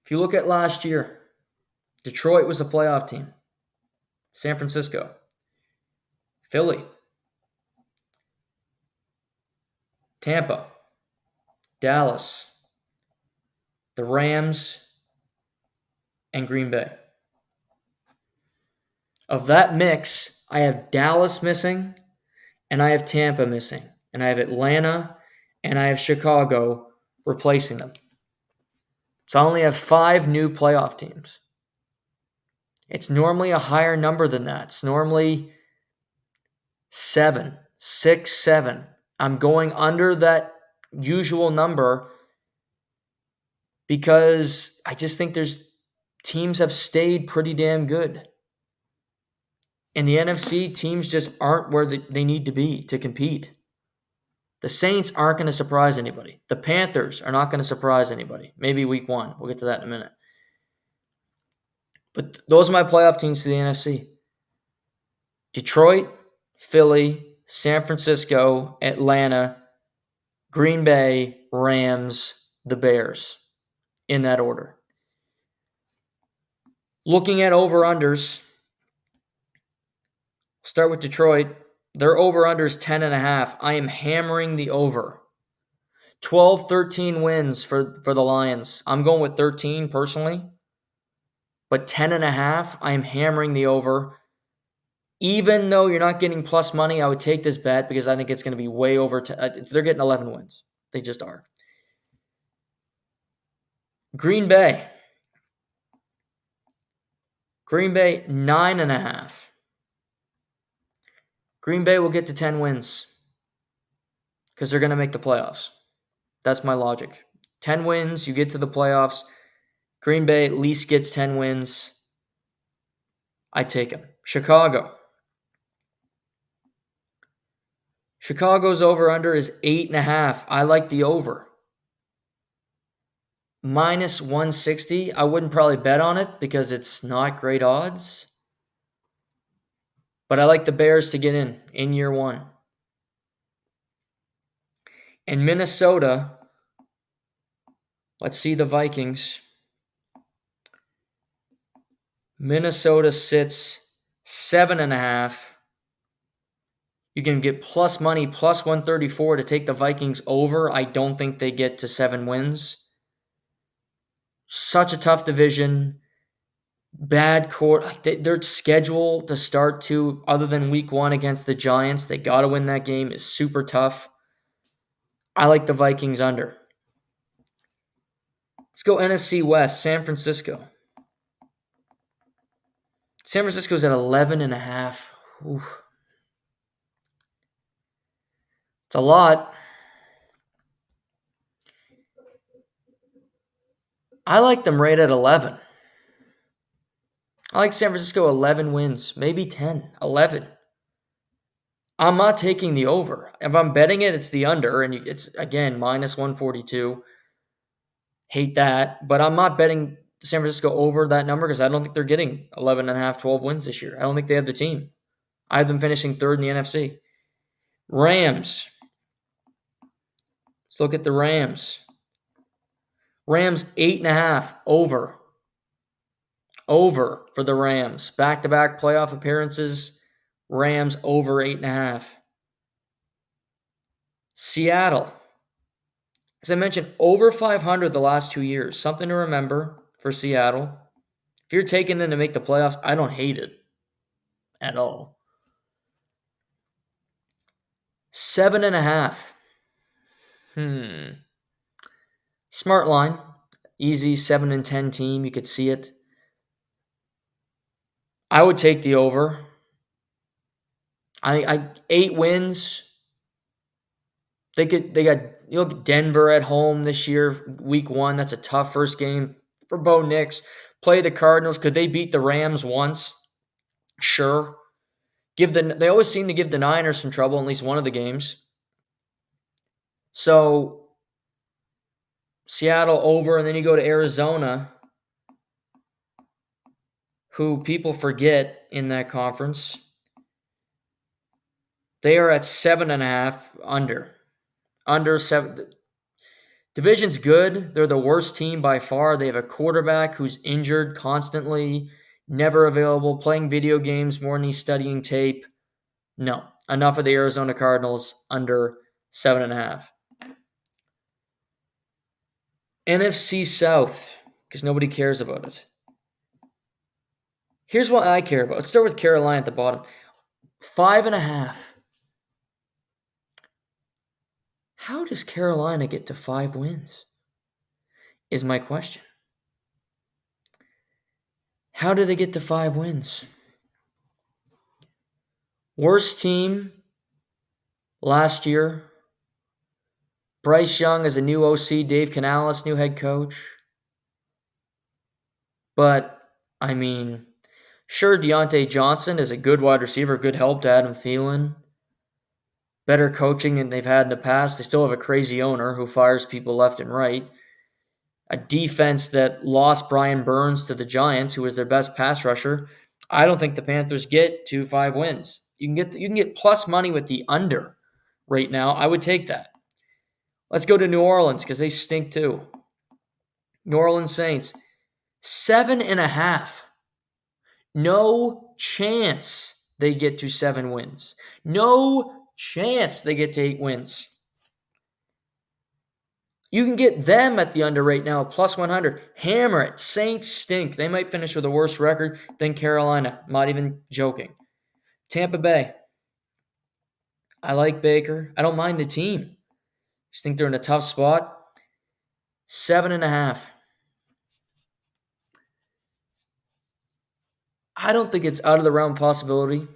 if you look at last year, Detroit was a playoff team. San Francisco. Philly. Tampa. Dallas. The Rams. And Green Bay. Of that mix, I have Dallas missing, and I have Tampa missing, and I have Atlanta, and I have Chicago replacing them. So I only have 5 new playoff teams. It's normally a higher number than that. It's normally 7, 6, 7. I'm going under that usual number because I just think teams have stayed pretty damn good. In the NFC, teams just aren't where they need to be to compete. The Saints aren't going to surprise anybody. The Panthers are not going to surprise anybody. Maybe week 1. We'll get to that in a minute. But those are my playoff teams to the NFC. Detroit, Philly, San Francisco, Atlanta, Green Bay, Rams, the Bears. In that order. Looking at over-unders, start with Detroit. Their over-under is 10.5. I am hammering the over. 12, 13 wins for the Lions. I'm going with 13 personally. But 10.5, I am hammering the over. Even though you're not getting plus money, I would take this bet because I think it's going to be way over. They're getting 11 wins. They just are. Green Bay. Green Bay, 9.5. Green Bay will get to 10 wins because they're going to make the playoffs. That's my logic. 10 wins, you get to the playoffs. Green Bay at least gets 10 wins. I take them. Chicago. Chicago's over-under is 8.5. I like the over. Minus 160. I wouldn't probably bet on it because it's not great odds. But I like the Bears to get in year 1. And Minnesota, let's see the Vikings. Minnesota sits 7.5. You can get plus money, plus 134 to take the Vikings over. I don't think they get to 7 wins. Such a tough division. Bad court. Their schedule to start to, other than week 1 against the Giants, they got to win that game, is super tough. I like the Vikings under. Let's go NFC West, San Francisco. San Francisco's at 11.5. Oof. It's a lot. I like them right at 11. I like San Francisco 11 wins, maybe 10, 11. I'm not taking the over. If I'm betting it, it's the under, and it's, again, minus 142. Hate that. But I'm not betting San Francisco over that number because I don't think they're getting 11.5, 12 wins this year. I don't think they have the team. I have them finishing 3rd in the NFC. Rams. Let's look at the Rams. Rams 8.5 over. Over for the Rams. Back-to-back playoff appearances. Rams over 8.5. Seattle. As I mentioned, over 500 the last 2 years. Something to remember for Seattle. If you're taking them to make the playoffs, I don't hate it at all. 7.5. Smart line. Easy 7-10 team. You could see it. I would take the over. I 8 wins. They got Denver at home this year, week 1. That's a tough first game for Bo Nix. Play the Cardinals. Could they beat the Rams once? Sure. They always seem to give the Niners some trouble in at least one of the games. So Seattle over, and then you go to Arizona, who people forget in that conference. They are at 7.5 under. Under 7. Division's good. They're the worst team by far. They have a quarterback who's injured constantly, never available, playing video games more than he's studying tape. No. Enough of the Arizona Cardinals under 7.5. NFC South, because nobody cares about it. Here's what I care about. Let's start with Carolina at the bottom. 5.5. How does Carolina get to 5 wins? Is my question. How do they get to 5 wins? Worst team last year. Bryce Young as a new OC, Dave Canales, new head coach. But, I mean, sure, Deontay Johnson is a good wide receiver, good help to Adam Thielen. Better coaching than they've had in the past. They still have a crazy owner who fires people left and right. A defense that lost Brian Burns to the Giants, who was their best pass rusher. I don't think the Panthers get to 5 wins. You can get plus money with the under right now. I would take that. Let's go to New Orleans because they stink too. New Orleans Saints, 7.5. No chance they get to 7 wins. No chance they get to 8 wins. You can get them at the under right now, plus 100. Hammer it. Saints stink. They might finish with a worse record than Carolina. I'm not even joking. Tampa Bay. I like Baker. I don't mind the team. Just think they're in a tough spot. 7.5. I don't think it's out of the realm possibility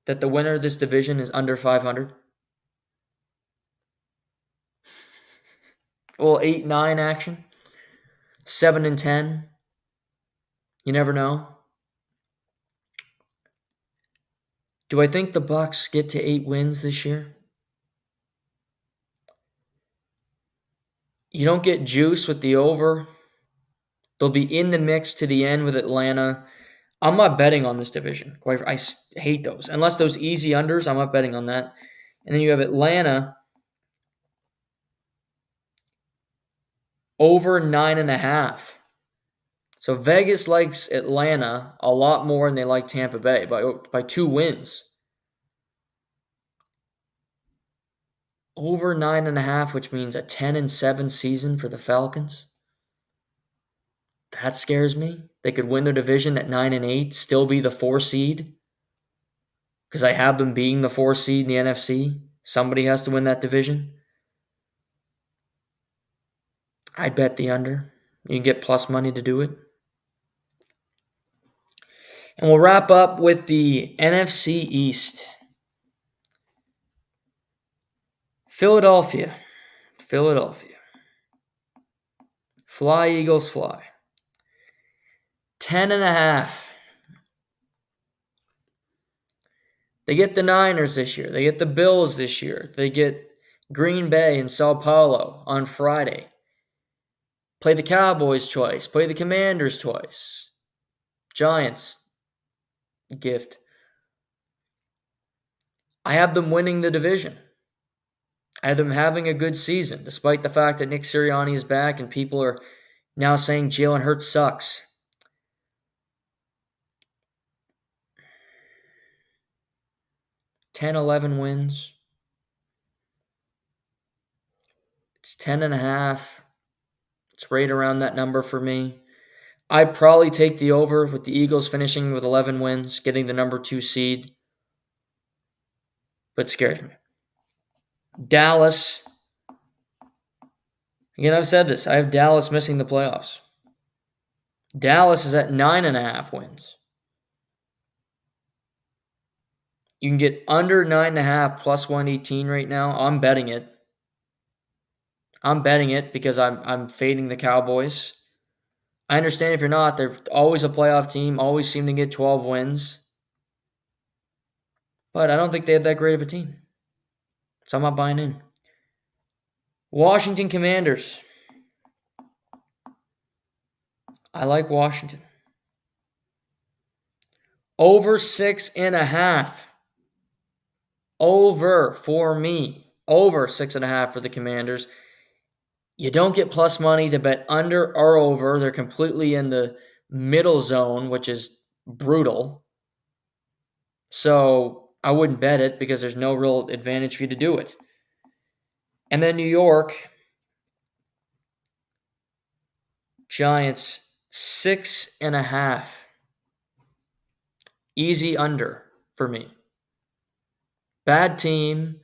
that the winner of this division is under 500. Well, 8-9 action. 7-10. You never know. Do I think the Bucs get to 8 wins this year? You don't get juice with the over. They'll be in the mix to the end with Atlanta. I'm not betting on this division. I hate those. Unless those easy unders, I'm not betting on that. And then you have Atlanta over 9.5. So Vegas likes Atlanta a lot more than they like Tampa Bay by 2 wins. Over 9.5, which means a 10-7 season for the Falcons. That scares me. They could win their division at 9-8, still be the 4 seed. Because I have them being the 4 seed in the NFC. Somebody has to win that division. I'd bet the under. You can get plus money to do it. And we'll wrap up with the NFC East. Philadelphia. Fly, Eagles, fly. 10.5. They get the Niners this year. They get the Bills this year. They get Green Bay and Sao Paulo on Friday. Play the Cowboys twice. Play the Commanders twice. Giants. Gift. I have them winning the division. I have them having a good season, despite the fact that Nick Sirianni is back and people are now saying Jalen Hurts sucks. 10-11 wins. It's 10.5. It's right around that number for me. I'd probably take the over with the Eagles finishing with 11 wins, getting the number 2 seed. But it scares me. Dallas. Again, I've said this. I have Dallas missing the playoffs. Dallas is at 9.5 wins. You can get under 9.5 plus 118 right now. I'm betting it. Because I'm fading the Cowboys. I understand if you're not. They're always a playoff team, always seem to get 12 wins. But I don't think they have that great of a team. So I'm not buying in. Washington Commanders. I like Washington. Over 6.5. Over for me. Over 6.5 for the Commanders. You don't get plus money to bet under or over. They're completely in the middle zone, which is brutal. So I wouldn't bet it because there's no real advantage for you to do it. And then New York Giants, 6.5. Easy under for me. Bad team.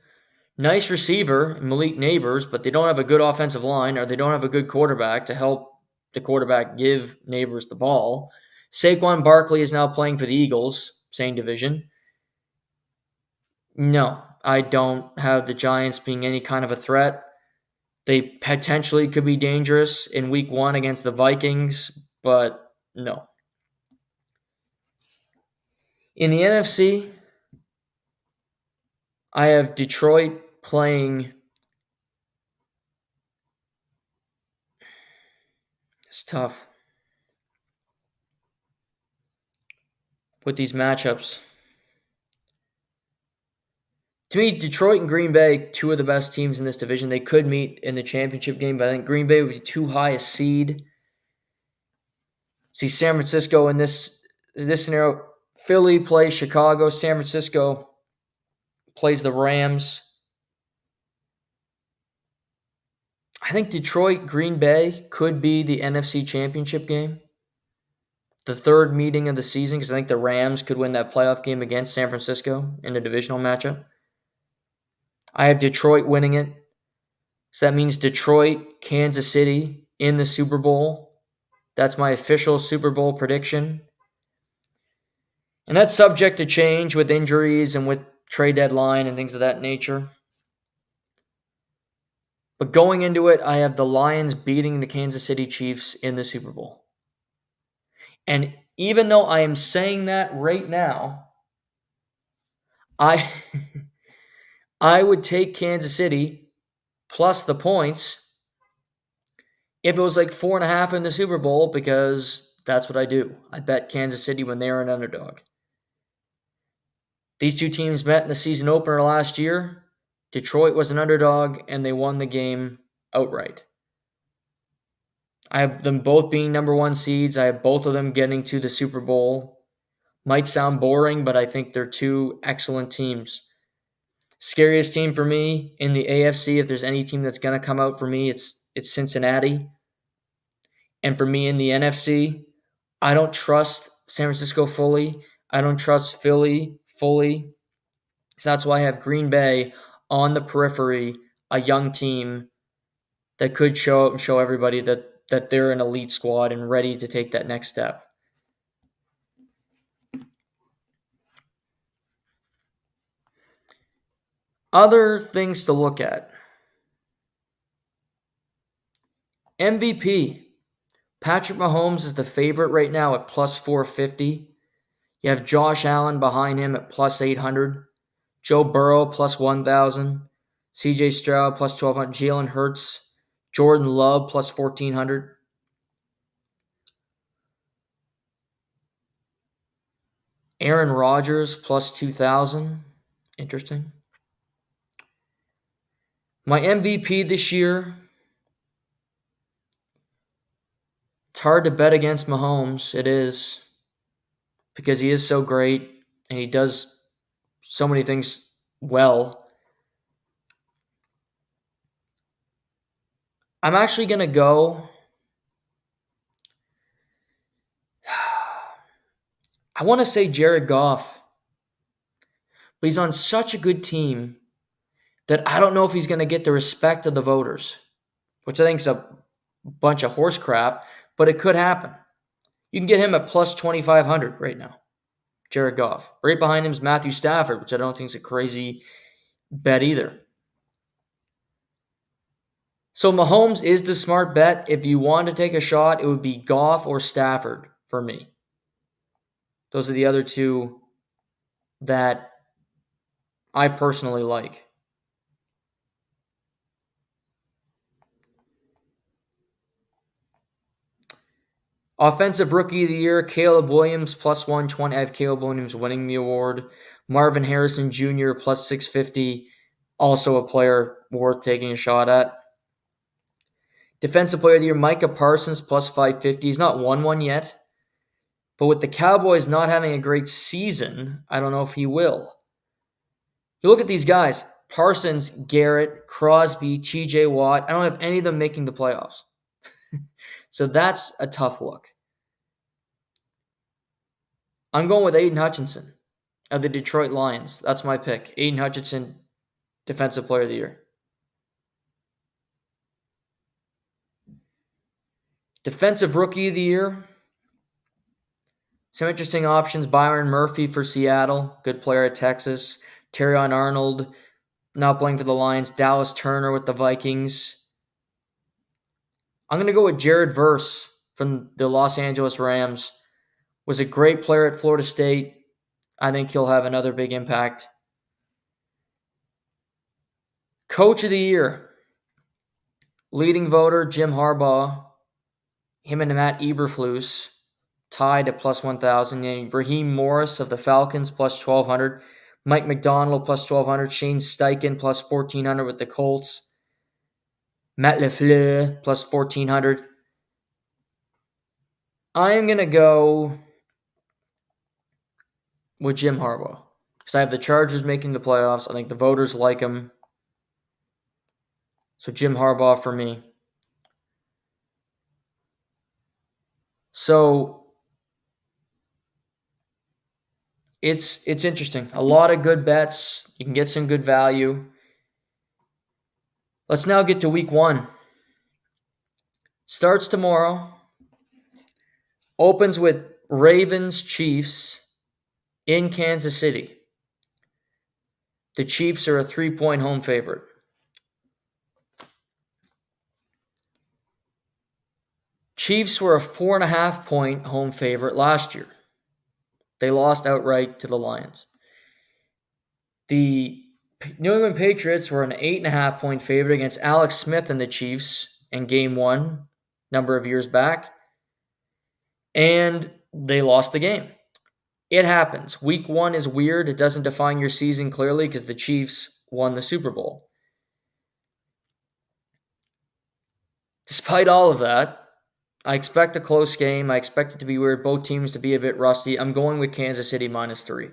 Nice receiver, Malik Neighbors, but they don't have a good offensive line or they don't have a good quarterback to help the quarterback give Neighbors the ball. Saquon Barkley is now playing for the Eagles, same division. No, I don't have the Giants being any kind of a threat. They potentially could be dangerous in week 1 against the Vikings, but no. In the NFC, I have Detroit playing. It's tough with these matchups. To me, Detroit and Green Bay, two of the best teams in this division. They could meet in the championship game, but I think Green Bay would be too high a seed. See San Francisco in this scenario. Philly plays Chicago. San Francisco plays the Rams. I think Detroit, Green Bay could be the NFC championship game. The third meeting of the season, because I think the Rams could win that playoff game against San Francisco in a divisional matchup. I have Detroit winning it. So that means Detroit, Kansas City in the Super Bowl. That's my official Super Bowl prediction. And that's subject to change with injuries and with trade deadline and things of that nature. But going into it, I have the Lions beating the Kansas City Chiefs in the Super Bowl. And even though I am saying that right now, I would take Kansas City plus the points if it was like 4.5 in the Super Bowl, because that's what I do. I bet Kansas City when they're an underdog. These two teams met in the season opener last year. Detroit was an underdog, and they won the game outright. I have them both being number 1 seeds. I have both of them getting to the Super Bowl. Might sound boring, but I think they're two excellent teams. Scariest team for me in the AFC, if there's any team that's going to come out for me, it's Cincinnati. And for me in the NFC, I don't trust San Francisco fully. I don't trust Philly fully. So that's why I have Green Bay on the periphery, a young team that could show up and show everybody that they're an elite squad and ready to take that next step. Other things to look at. MVP. Patrick Mahomes is the favorite right now at plus 450. You have Josh Allen behind him at plus 800. Joe Burrow plus 1,000. CJ Stroud plus 1,200. Jalen Hurts. Jordan Love plus 1,400. Aaron Rodgers plus 2,000. Interesting. My MVP this year, it's hard to bet against Mahomes. It is, because he is so great and he does so many things well. I'm actually going to go. I want to say Jared Goff, but he's on such a good team that I don't know if he's going to get the respect of the voters, which I think is a bunch of horse crap, but it could happen. You can get him at plus 2,500 right now, Jared Goff. Right behind him is Matthew Stafford, which I don't think is a crazy bet either. So Mahomes is the smart bet. If you want to take a shot, it would be Goff or Stafford for me. Those are the other two that I personally like. Offensive Rookie of the Year, Caleb Williams, plus 120. I have Caleb Williams winning the award. Marvin Harrison Jr., plus 650. Also a player worth taking a shot at. Defensive Player of the Year, Micah Parsons, plus 550. He's not won one yet. But with the Cowboys not having a great season, I don't know if he will. You look at these guys, Parsons, Garrett, Crosby, TJ Watt. I don't have any of them making the playoffs. So that's a tough look. I'm going with Aiden Hutchinson of the Detroit Lions. That's my pick. Aiden Hutchinson, Defensive Player of the Year. Defensive Rookie of the Year. Some interesting options. Byron Murphy for Seattle. Good player at Texas. Terrion Arnold, not playing for the Lions. Dallas Turner with the Vikings. I'm going to go with Jared Verse from the Los Angeles Rams. Was a great player at Florida State. I think he'll have another big impact. Coach of the Year. Leading voter, Jim Harbaugh. Him and Matt Eberflus tied at plus 1,000. And Raheem Morris of the Falcons, plus 1,200. Mike McDonald, plus 1,200. Shane Steichen, plus 1,400 with the Colts. Matt LaFleur, plus 1,400. I am going to go with Jim Harbaugh because I have the Chargers making the playoffs. I think the voters like him. So Jim Harbaugh for me. So it's interesting. A lot of good bets. You can get some good value. Let's now get to week 1. Starts tomorrow. Opens with Ravens Chiefs in Kansas City. The Chiefs are a 3-point home favorite. Chiefs were a 4.5-point home favorite last year. They lost outright to the Lions. The New England Patriots were an 8.5-point favorite against Alex Smith and the Chiefs in Game 1 number of years back. And they lost the game. It happens. Week 1 is weird. It doesn't define your season clearly because the Chiefs won the Super Bowl. Despite all of that, I expect a close game. I expect it to be weird. Both teams to be a bit rusty. I'm going with Kansas City -3.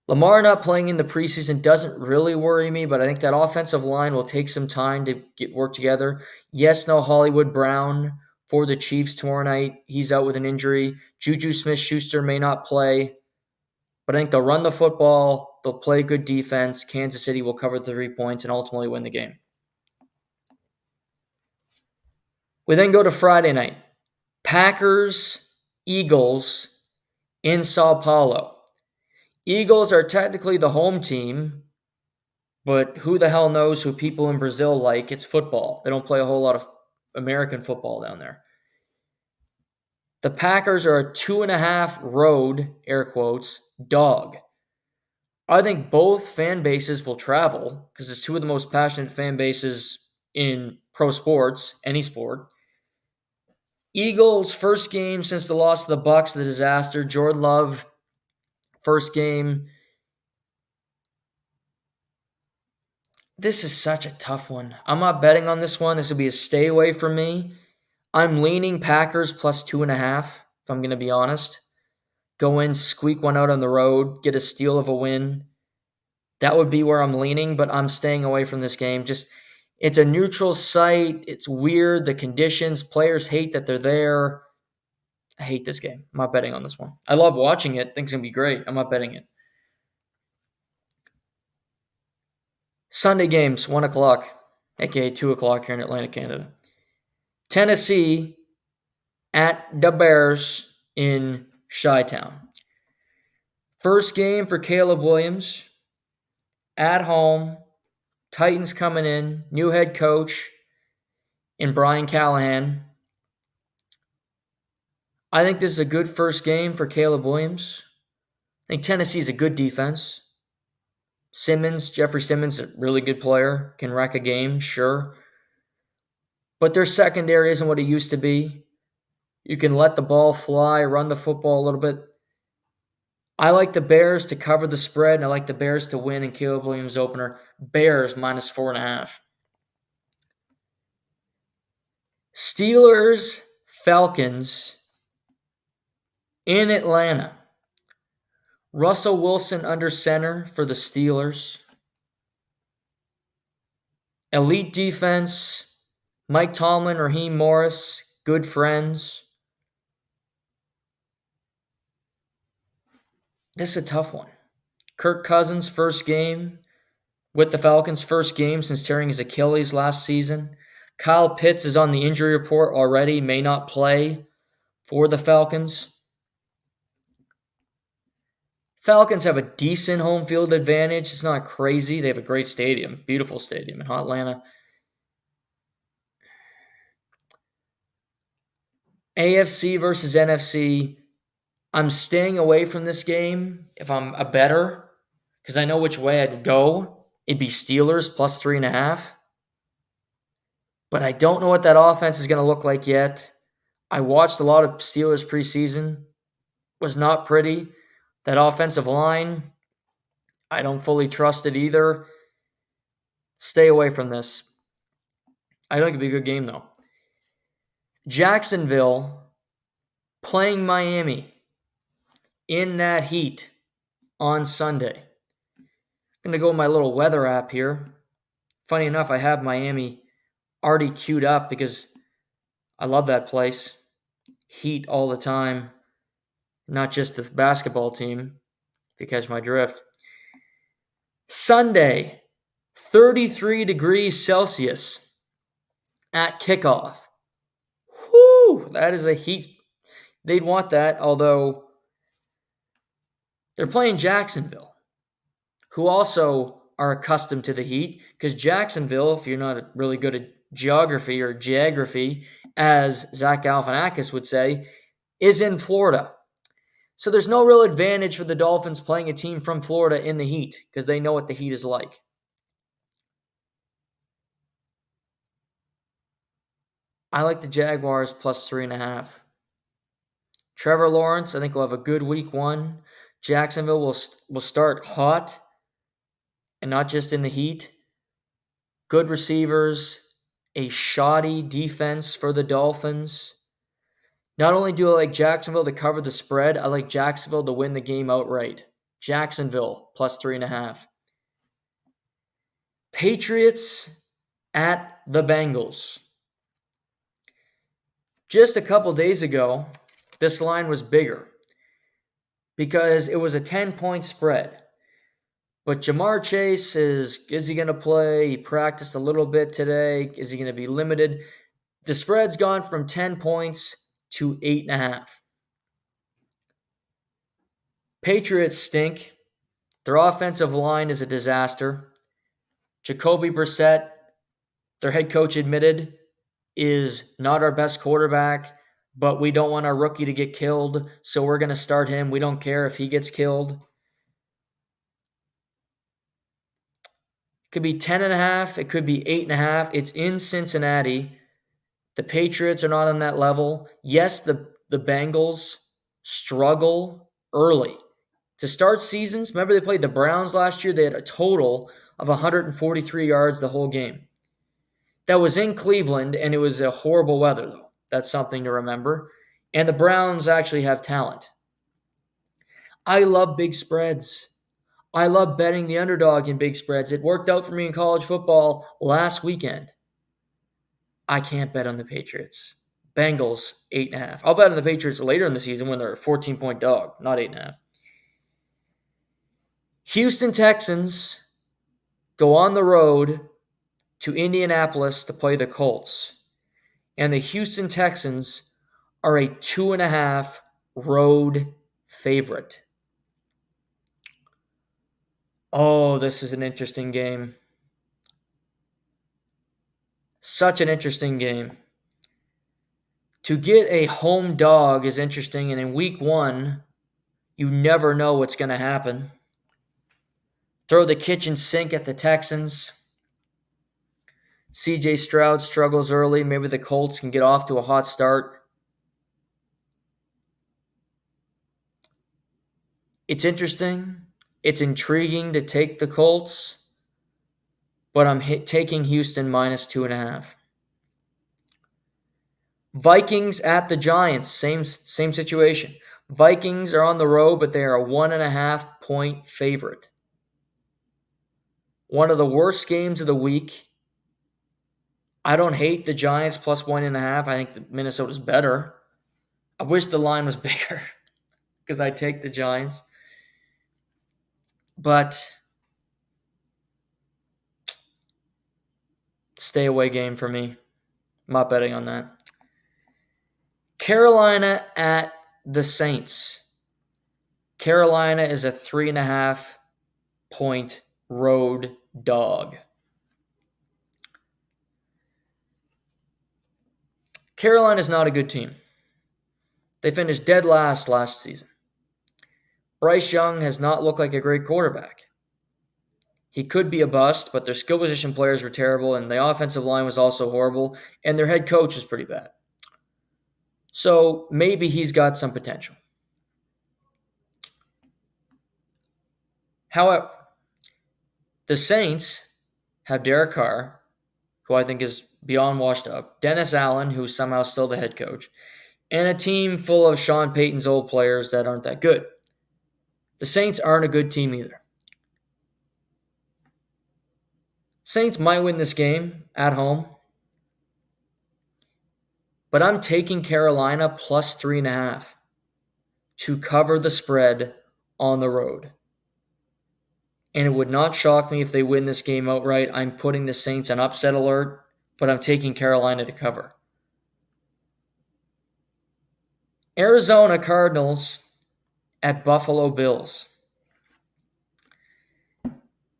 Lamar not playing in the preseason doesn't really worry me, but I think that offensive line will take some time to work together. Yes, no Hollywood Brown for the Chiefs tomorrow night. He's out with an injury. Juju Smith-Schuster may not play, but I think they'll run the football. They'll play good defense. Kansas City will cover the 3 points and ultimately win the game. We then go to Friday night. Packers, Eagles in Sao Paulo. Eagles are technically the home team, but who the hell knows who people in Brazil like? It's football. They don't play a whole lot of American football down there. The Packers are a 2.5 road, air quotes, dog. I think both fan bases will travel because it's two of the most passionate fan bases in pro sports, any sport. Eagles, first game since the loss to the Bucs, the disaster. Jordan Love, first game. This is such a tough one. I'm not betting on this one. This will be a stay away from me. I'm leaning Packers plus 2.5, if I'm going to be honest. Go in, squeak one out on the road, get a steal of a win. That would be where I'm leaning, but I'm staying away from this game. It's a neutral site. It's weird. The conditions, players hate that they're there. I hate this game. I'm not betting on this one. I love watching it. Think it's going to be great. I'm not betting it. Sunday games, 1 o'clock, aka 2 o'clock here in Atlanta, Canada. Tennessee at the Bears in Chi-Town. First game for Caleb Williams. At home. Titans coming in. New head coach in Brian Callahan. I think this is a good first game for Caleb Williams. I think Tennessee's a good defense. Jeffrey Simmons, a really good player, can wreck a game, sure. But their secondary isn't what it used to be. You can let the ball fly, run the football a little bit. I like the Bears to cover the spread, and I like the Bears to win in Caleb Williams' opener. Bears minus 4.5. Steelers, Falcons in Atlanta. Russell Wilson under center for the Steelers. Elite defense. Mike Tomlin, Raheem Morris, good friends. This is a tough one. Kirk Cousins' first game with the Falcons, first game since tearing his Achilles last season. Kyle Pitts is on the injury report already, may not play for the Falcons. Falcons have a decent home field advantage. It's not crazy. They have a great stadium, beautiful stadium in Atlanta. AFC versus NFC. I'm staying away from this game if I'm a bettor because I know which way I'd go. It'd be Steelers plus 3.5. But I don't know what that offense is going to look like yet. I watched a lot of Steelers preseason. Was not pretty. That offensive line, I don't fully trust it either. Stay away from this. I think it'd be a good game, though. Jacksonville playing Miami in that heat on Sunday. I'm going to go with my little weather app here. Funny enough, I have Miami already queued up because I love that place. Heat all the time. Not just the basketball team, if you catch my drift. Sunday, 33 degrees Celsius at kickoff. Whoo! That is a heat. They'd want that, although they're playing Jacksonville, who also are accustomed to the heat, because Jacksonville, if you're not really good at geography or geography, as Zach Galifianakis would say, is in Florida. So there's no real advantage for the Dolphins playing a team from Florida in the heat because they know what the heat is like. I like the Jaguars plus 3.5. Trevor Lawrence, I think, will have a good week one. Jacksonville will start hot and not just in the heat. Good receivers, a shoddy defense for the Dolphins. Not only do I like Jacksonville to cover the spread, I like Jacksonville to win the game outright. Jacksonville plus 3.5. Patriots at the Bengals. Just a couple days ago, this line was bigger because it was a 10-point spread. But Jamar Chase is he going to play? He practiced a little bit today. Is he going to be limited? The spread's gone from 10 points to 8.5. Patriots stink. Their offensive line is a disaster. Jacoby Brissett, their head coach admitted, is not our best quarterback, but we don't want our rookie to get killed, so we're going to start him. We don't care if he gets killed. It could be 10.5. It could be 8.5. It's in Cincinnati. The Patriots are not on that level. Yes, the Bengals struggle early. To start seasons, remember they played the Browns last year? They had a total of 143 yards the whole game. That was in Cleveland, and it was a horrible weather, though. That's something to remember. And the Browns actually have talent. I love big spreads. I love betting the underdog in big spreads. It worked out for me in college football last weekend. I can't bet on the Patriots. Bengals, 8.5. I'll bet on the Patriots later in the season when they're a 14-point dog, not 8.5. Houston Texans go on the road to Indianapolis to play the Colts. And the Houston Texans are a 2.5 road favorite. Oh, this is an interesting game. Such an interesting game. To get a home dog is interesting, and in week one, you never know what's going to happen. Throw the kitchen sink at the Texans. CJ Stroud struggles early. Maybe the Colts can get off to a hot start. It's interesting. It's intriguing to take the Colts, but I'm taking Houston minus 2.5. Vikings at the Giants, same situation. Vikings are on the road, but they are a 1.5 point favorite. One of the worst games of the week. I don't hate the Giants plus 1.5. I think Minnesota's better. I wish the line was bigger because I take the Giants. But stay away game for me. I'm not betting on that. Carolina at the Saints. Carolina is a 3.5 point road dog. Carolina is not a good team. They finished dead last season. Bryce Young has not looked like a great quarterback. He could be a bust, but their skill position players were terrible, and the offensive line was also horrible, and their head coach was pretty bad. So maybe he's got some potential. However, the Saints have Derek Carr, who I think is beyond washed up, Dennis Allen, who's somehow still the head coach, and a team full of Sean Payton's old players that aren't that good. The Saints aren't a good team either. Saints might win this game at home, but I'm taking Carolina plus 3.5 to cover the spread on the road. And it would not shock me if they win this game outright. I'm putting the Saints on upset alert, but I'm taking Carolina to cover. Arizona Cardinals at Buffalo Bills.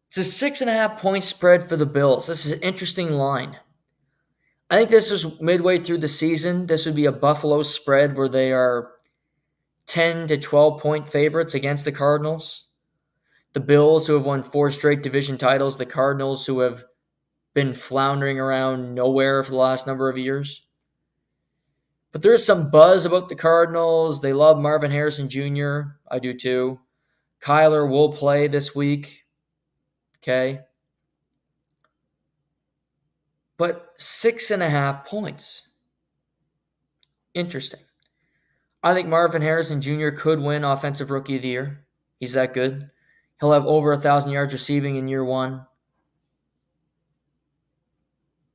It's a 6.5 point spread for the Bills. This is an interesting line. I think this is midway through the season. This would be a Buffalo spread where they are 10 to 12 point favorites against the Cardinals. The Bills, who have won 4 straight division titles. The Cardinals, who have been floundering around nowhere for the last number of years. But there is some buzz about the Cardinals. They love Marvin Harrison Jr. I do too. Kyler will play this week. Okay. But 6.5 points. Interesting. I think Marvin Harrison Jr. could win Offensive Rookie of the Year. He's that good. He'll have over 1,000 yards receiving in year 1.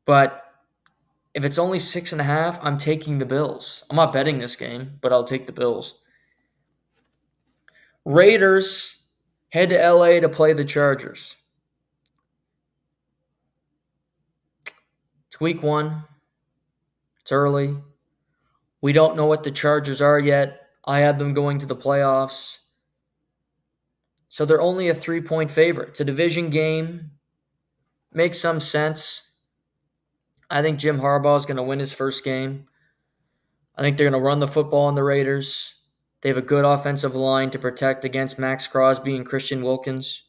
But if it's only 6.5, I'm taking the Bills. I'm not betting this game, but I'll take the Bills. Raiders head to LA to play the Chargers. It's week 1. It's early. We don't know what the Chargers are yet. I had them going to the playoffs. So they're only a 3-point favorite. It's a division game. Makes some sense. I think Jim Harbaugh is going to win his first game. I think they're going to run the football on the Raiders. They have a good offensive line to protect against Max Crosby and Christian Wilkins.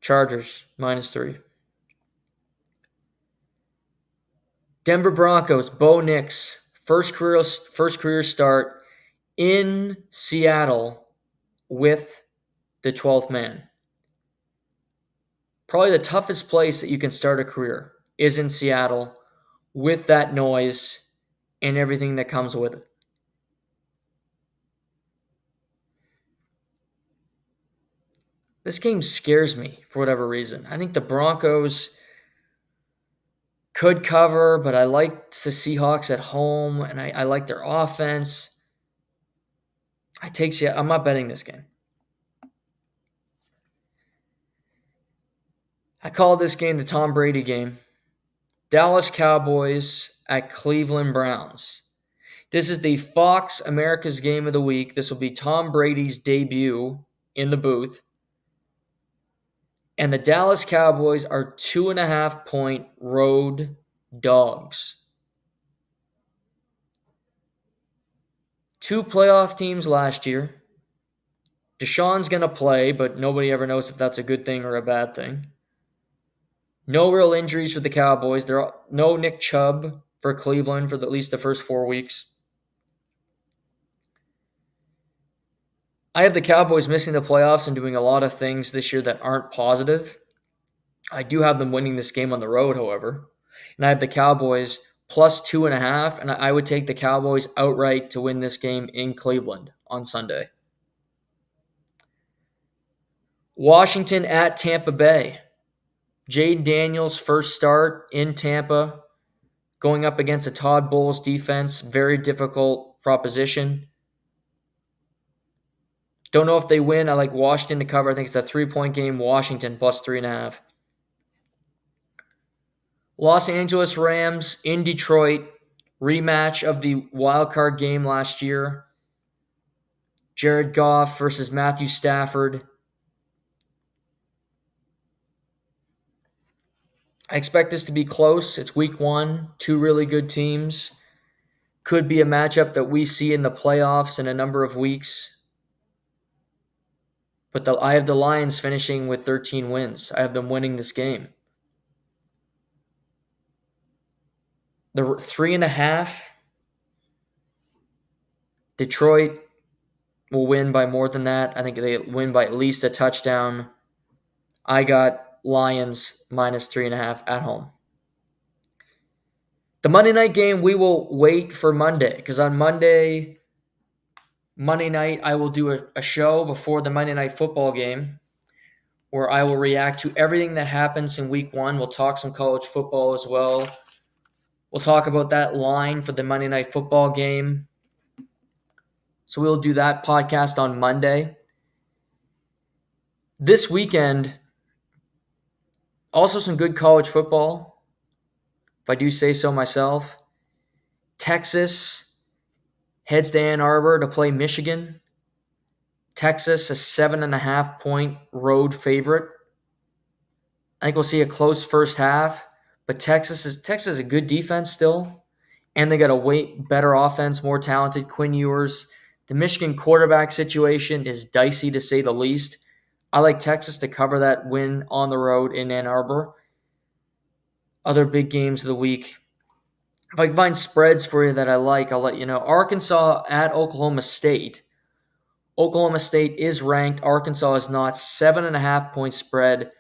Chargers, -3. Denver Broncos, Bo Nix, first career start in Seattle with the 12th man. Probably the toughest place that you can start a career is in Seattle with that noise and everything that comes with it. This game scares me for whatever reason. I think the Broncos could cover, but I like the Seahawks at home, and I like their offense. I'm not betting this game. I call this game the Tom Brady game. Dallas Cowboys at Cleveland Browns. This is the Fox America's Game of the Week. This will be Tom Brady's debut in the booth. And the Dallas Cowboys are 2.5 point road dogs. 2 playoff teams last year. Deshaun's going to play, but nobody ever knows if that's a good thing or a bad thing. No real injuries for the Cowboys. No Nick Chubb for Cleveland for at least the first 4 weeks. I have the Cowboys missing the playoffs and doing a lot of things this year that aren't positive. I do have them winning this game on the road, however. And I have the Cowboys plus 2.5, and I would take the Cowboys outright to win this game in Cleveland on Sunday. Washington at Tampa Bay. Jayden Daniels' first start in Tampa, going up against a Todd Bowles defense. Very difficult proposition. Don't know if they win. I like Washington to cover. I think it's a 3-point game. Washington plus 3.5. Los Angeles Rams in Detroit. Rematch of the wild card game last year. Jared Goff versus Matthew Stafford. I expect this to be close. It's week 1. 2 really good teams. Could be a matchup that we see in the playoffs in a number of weeks. But I have the Lions finishing with 13 wins. I have them winning this game. The 3.5. Detroit will win by more than that. I think they win by at least a touchdown. I got Lions minus 3.5 at home. The Monday night game, we will wait for Monday because on Monday night, I will do a show before the Monday night football game where I will react to everything that happens in week 1. We'll talk some college football as well. We'll talk about that line for the Monday night football game. So we'll do that podcast on Monday. This weekend, also some good college football, if I do say so myself. Texas heads to Ann Arbor to play Michigan. Texas, a 7.5-point road favorite. I think we'll see a close first half, but Texas is a good defense still, and they got a way better offense, more talented. Quinn Ewers. The Michigan quarterback situation is dicey to say the least. I like Texas to cover that win on the road in Ann Arbor. Other big games of the week. If I can find spreads for you that I like, I'll let you know. Arkansas at Oklahoma State. Oklahoma State is ranked. Arkansas is not. 7.5-point spread.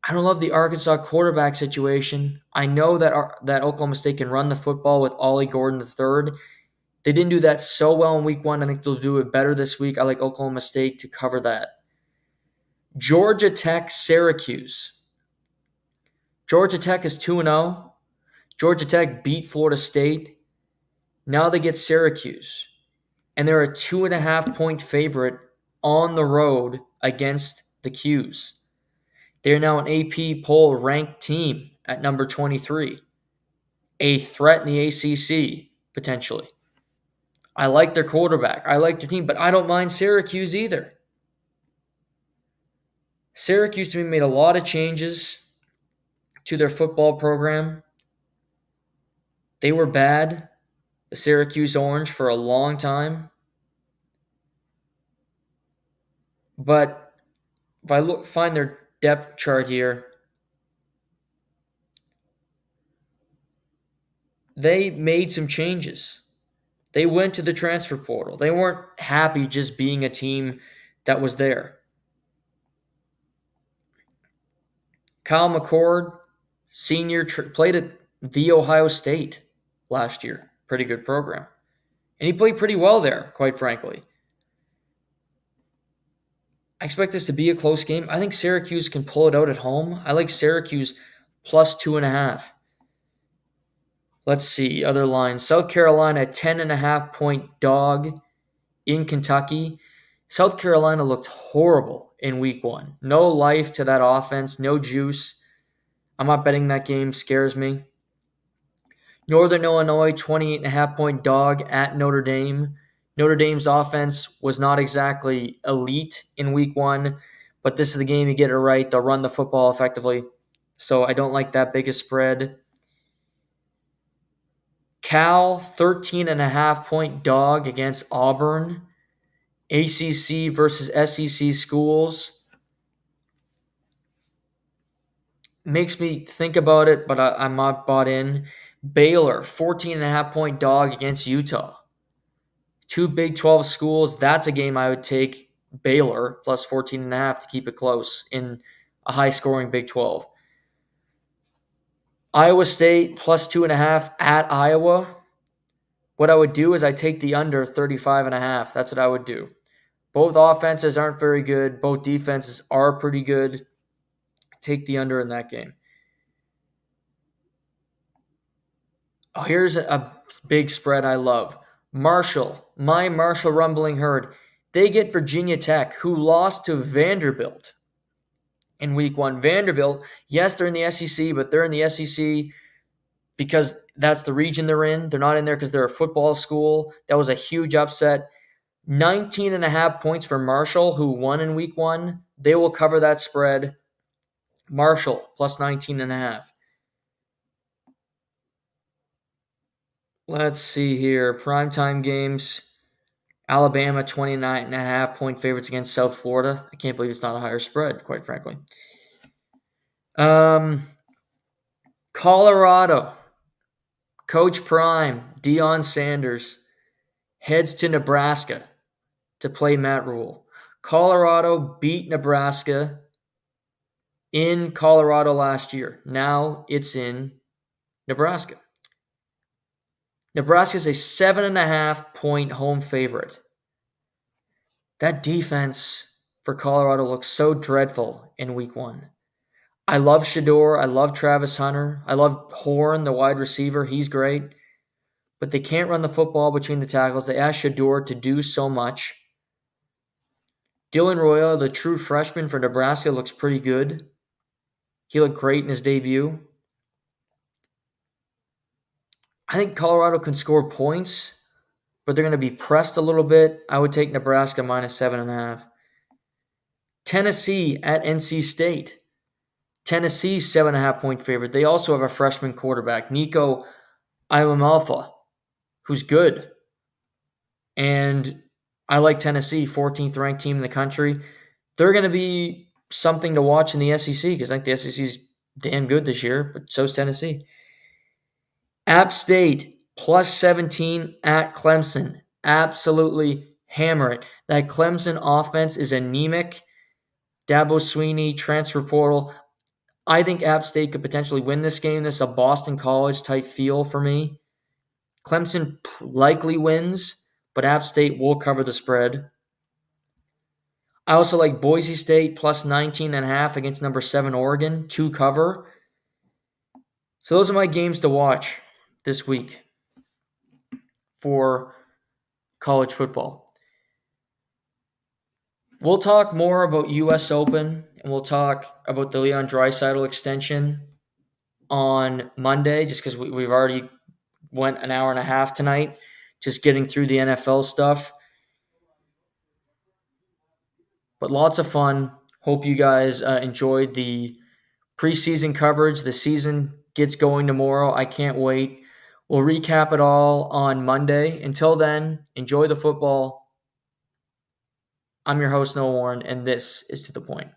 I don't love the Arkansas quarterback situation. I know that Oklahoma State can run the football with Ollie Gordon III. They didn't do that so well in week 1. I think they'll do it better this week. I like Oklahoma State to cover that. Georgia Tech, Syracuse. Georgia Tech is 2-0. Georgia Tech beat Florida State. Now they get Syracuse. And they're a 2.5-point favorite on the road against the Qs. They're now an AP poll ranked team at number 23. A threat in the ACC, potentially. I like their quarterback. I like their team, but I don't mind Syracuse either. Syracuse, to me, made a lot of changes to their football program. They were bad, the Syracuse Orange, for a long time. But if I find their depth chart here, they made some changes. They went to the transfer portal. They weren't happy just being a team that was there. Kyle McCord, senior, played at The Ohio State last year. Pretty good program. And he played pretty well there, quite frankly. I expect this to be a close game. I think Syracuse can pull it out at home. I like Syracuse plus 2.5. Let's see, other lines. South Carolina, 10.5-point dog in Kentucky. South Carolina looked horrible in week 1. No life to that offense, no juice. I'm not betting that game, scares me. Northern Illinois, 28.5-point dog at Notre Dame. Notre Dame's offense was not exactly elite in week 1, but this is the game you get it right. They'll run the football effectively. So I don't like that big a spread. Cal, 13.5-point dog against Auburn. ACC versus SEC schools makes me think about it, but I'm not bought in. Baylor, 14.5-point dog against Utah. Two Big 12 schools. That's a game I would take Baylor plus 14.5 to keep it close in a high-scoring Big 12. Iowa State plus 2.5 at Iowa. What I would do is I take the under 35.5. That's what I would do. Both offenses aren't very good. Both defenses are pretty good. Take the under in that game. Oh, here's a big spread I love. Marshall, my Marshall Rumbling Herd. They get Virginia Tech, who lost to Vanderbilt in week 1. Vanderbilt, yes, they're in the SEC, but they're in the SEC because that's the region they're in. They're not in there because they're a football school. That was a huge upset. 19.5 points for Marshall, who won in week 1. They will cover that spread. Marshall plus 19.5. Let's see here. Primetime games. Alabama, 29.5-point favorites against South Florida. I can't believe it's not a higher spread, quite frankly. Colorado. Coach Prime, Deion Sanders, heads to Nebraska to play Matt Rule. Colorado beat Nebraska in Colorado last year. Now it's in Nebraska. Nebraska is a 7.5-point home favorite. That defense for Colorado looks so dreadful in week 1. I love Shador. I love Travis Hunter. I love Horn, the wide receiver. He's great. But they can't run the football between the tackles. They asked Shador to do so much. Dylan Royal, the true freshman for Nebraska, looks pretty good. He looked great in his debut. I think Colorado can score points, but they're going to be pressed a little bit. I would take Nebraska minus 7.5. Tennessee at NC State. Tennessee, 7.5-point favorite. They also have a freshman quarterback, Nico Iamaleava, who's good. And I like Tennessee, 14th ranked team in the country. They're going to be something to watch in the SEC because I think the SEC is damn good this year, but so's Tennessee. App State, plus 17 at Clemson. Absolutely hammer it. That Clemson offense is anemic. Dabo Swinney, transfer portal. I think App State could potentially win this game. This is a Boston College type feel for me. Clemson likely wins, but App State will cover the spread. I also like Boise State plus 19.5 against number 7 Oregon to cover. So those are my games to watch this week for college football. We'll talk more about U.S. Open, and we'll talk about the Leon Draisaitl extension on Monday, just because we've already went an hour and a half tonight, just getting through the NFL stuff. But lots of fun. Hope you guys enjoyed the preseason coverage. The season gets going tomorrow. I can't wait. We'll recap it all on Monday. Until then, enjoy the football. I'm your host, Noah Warren, and this is To The Point.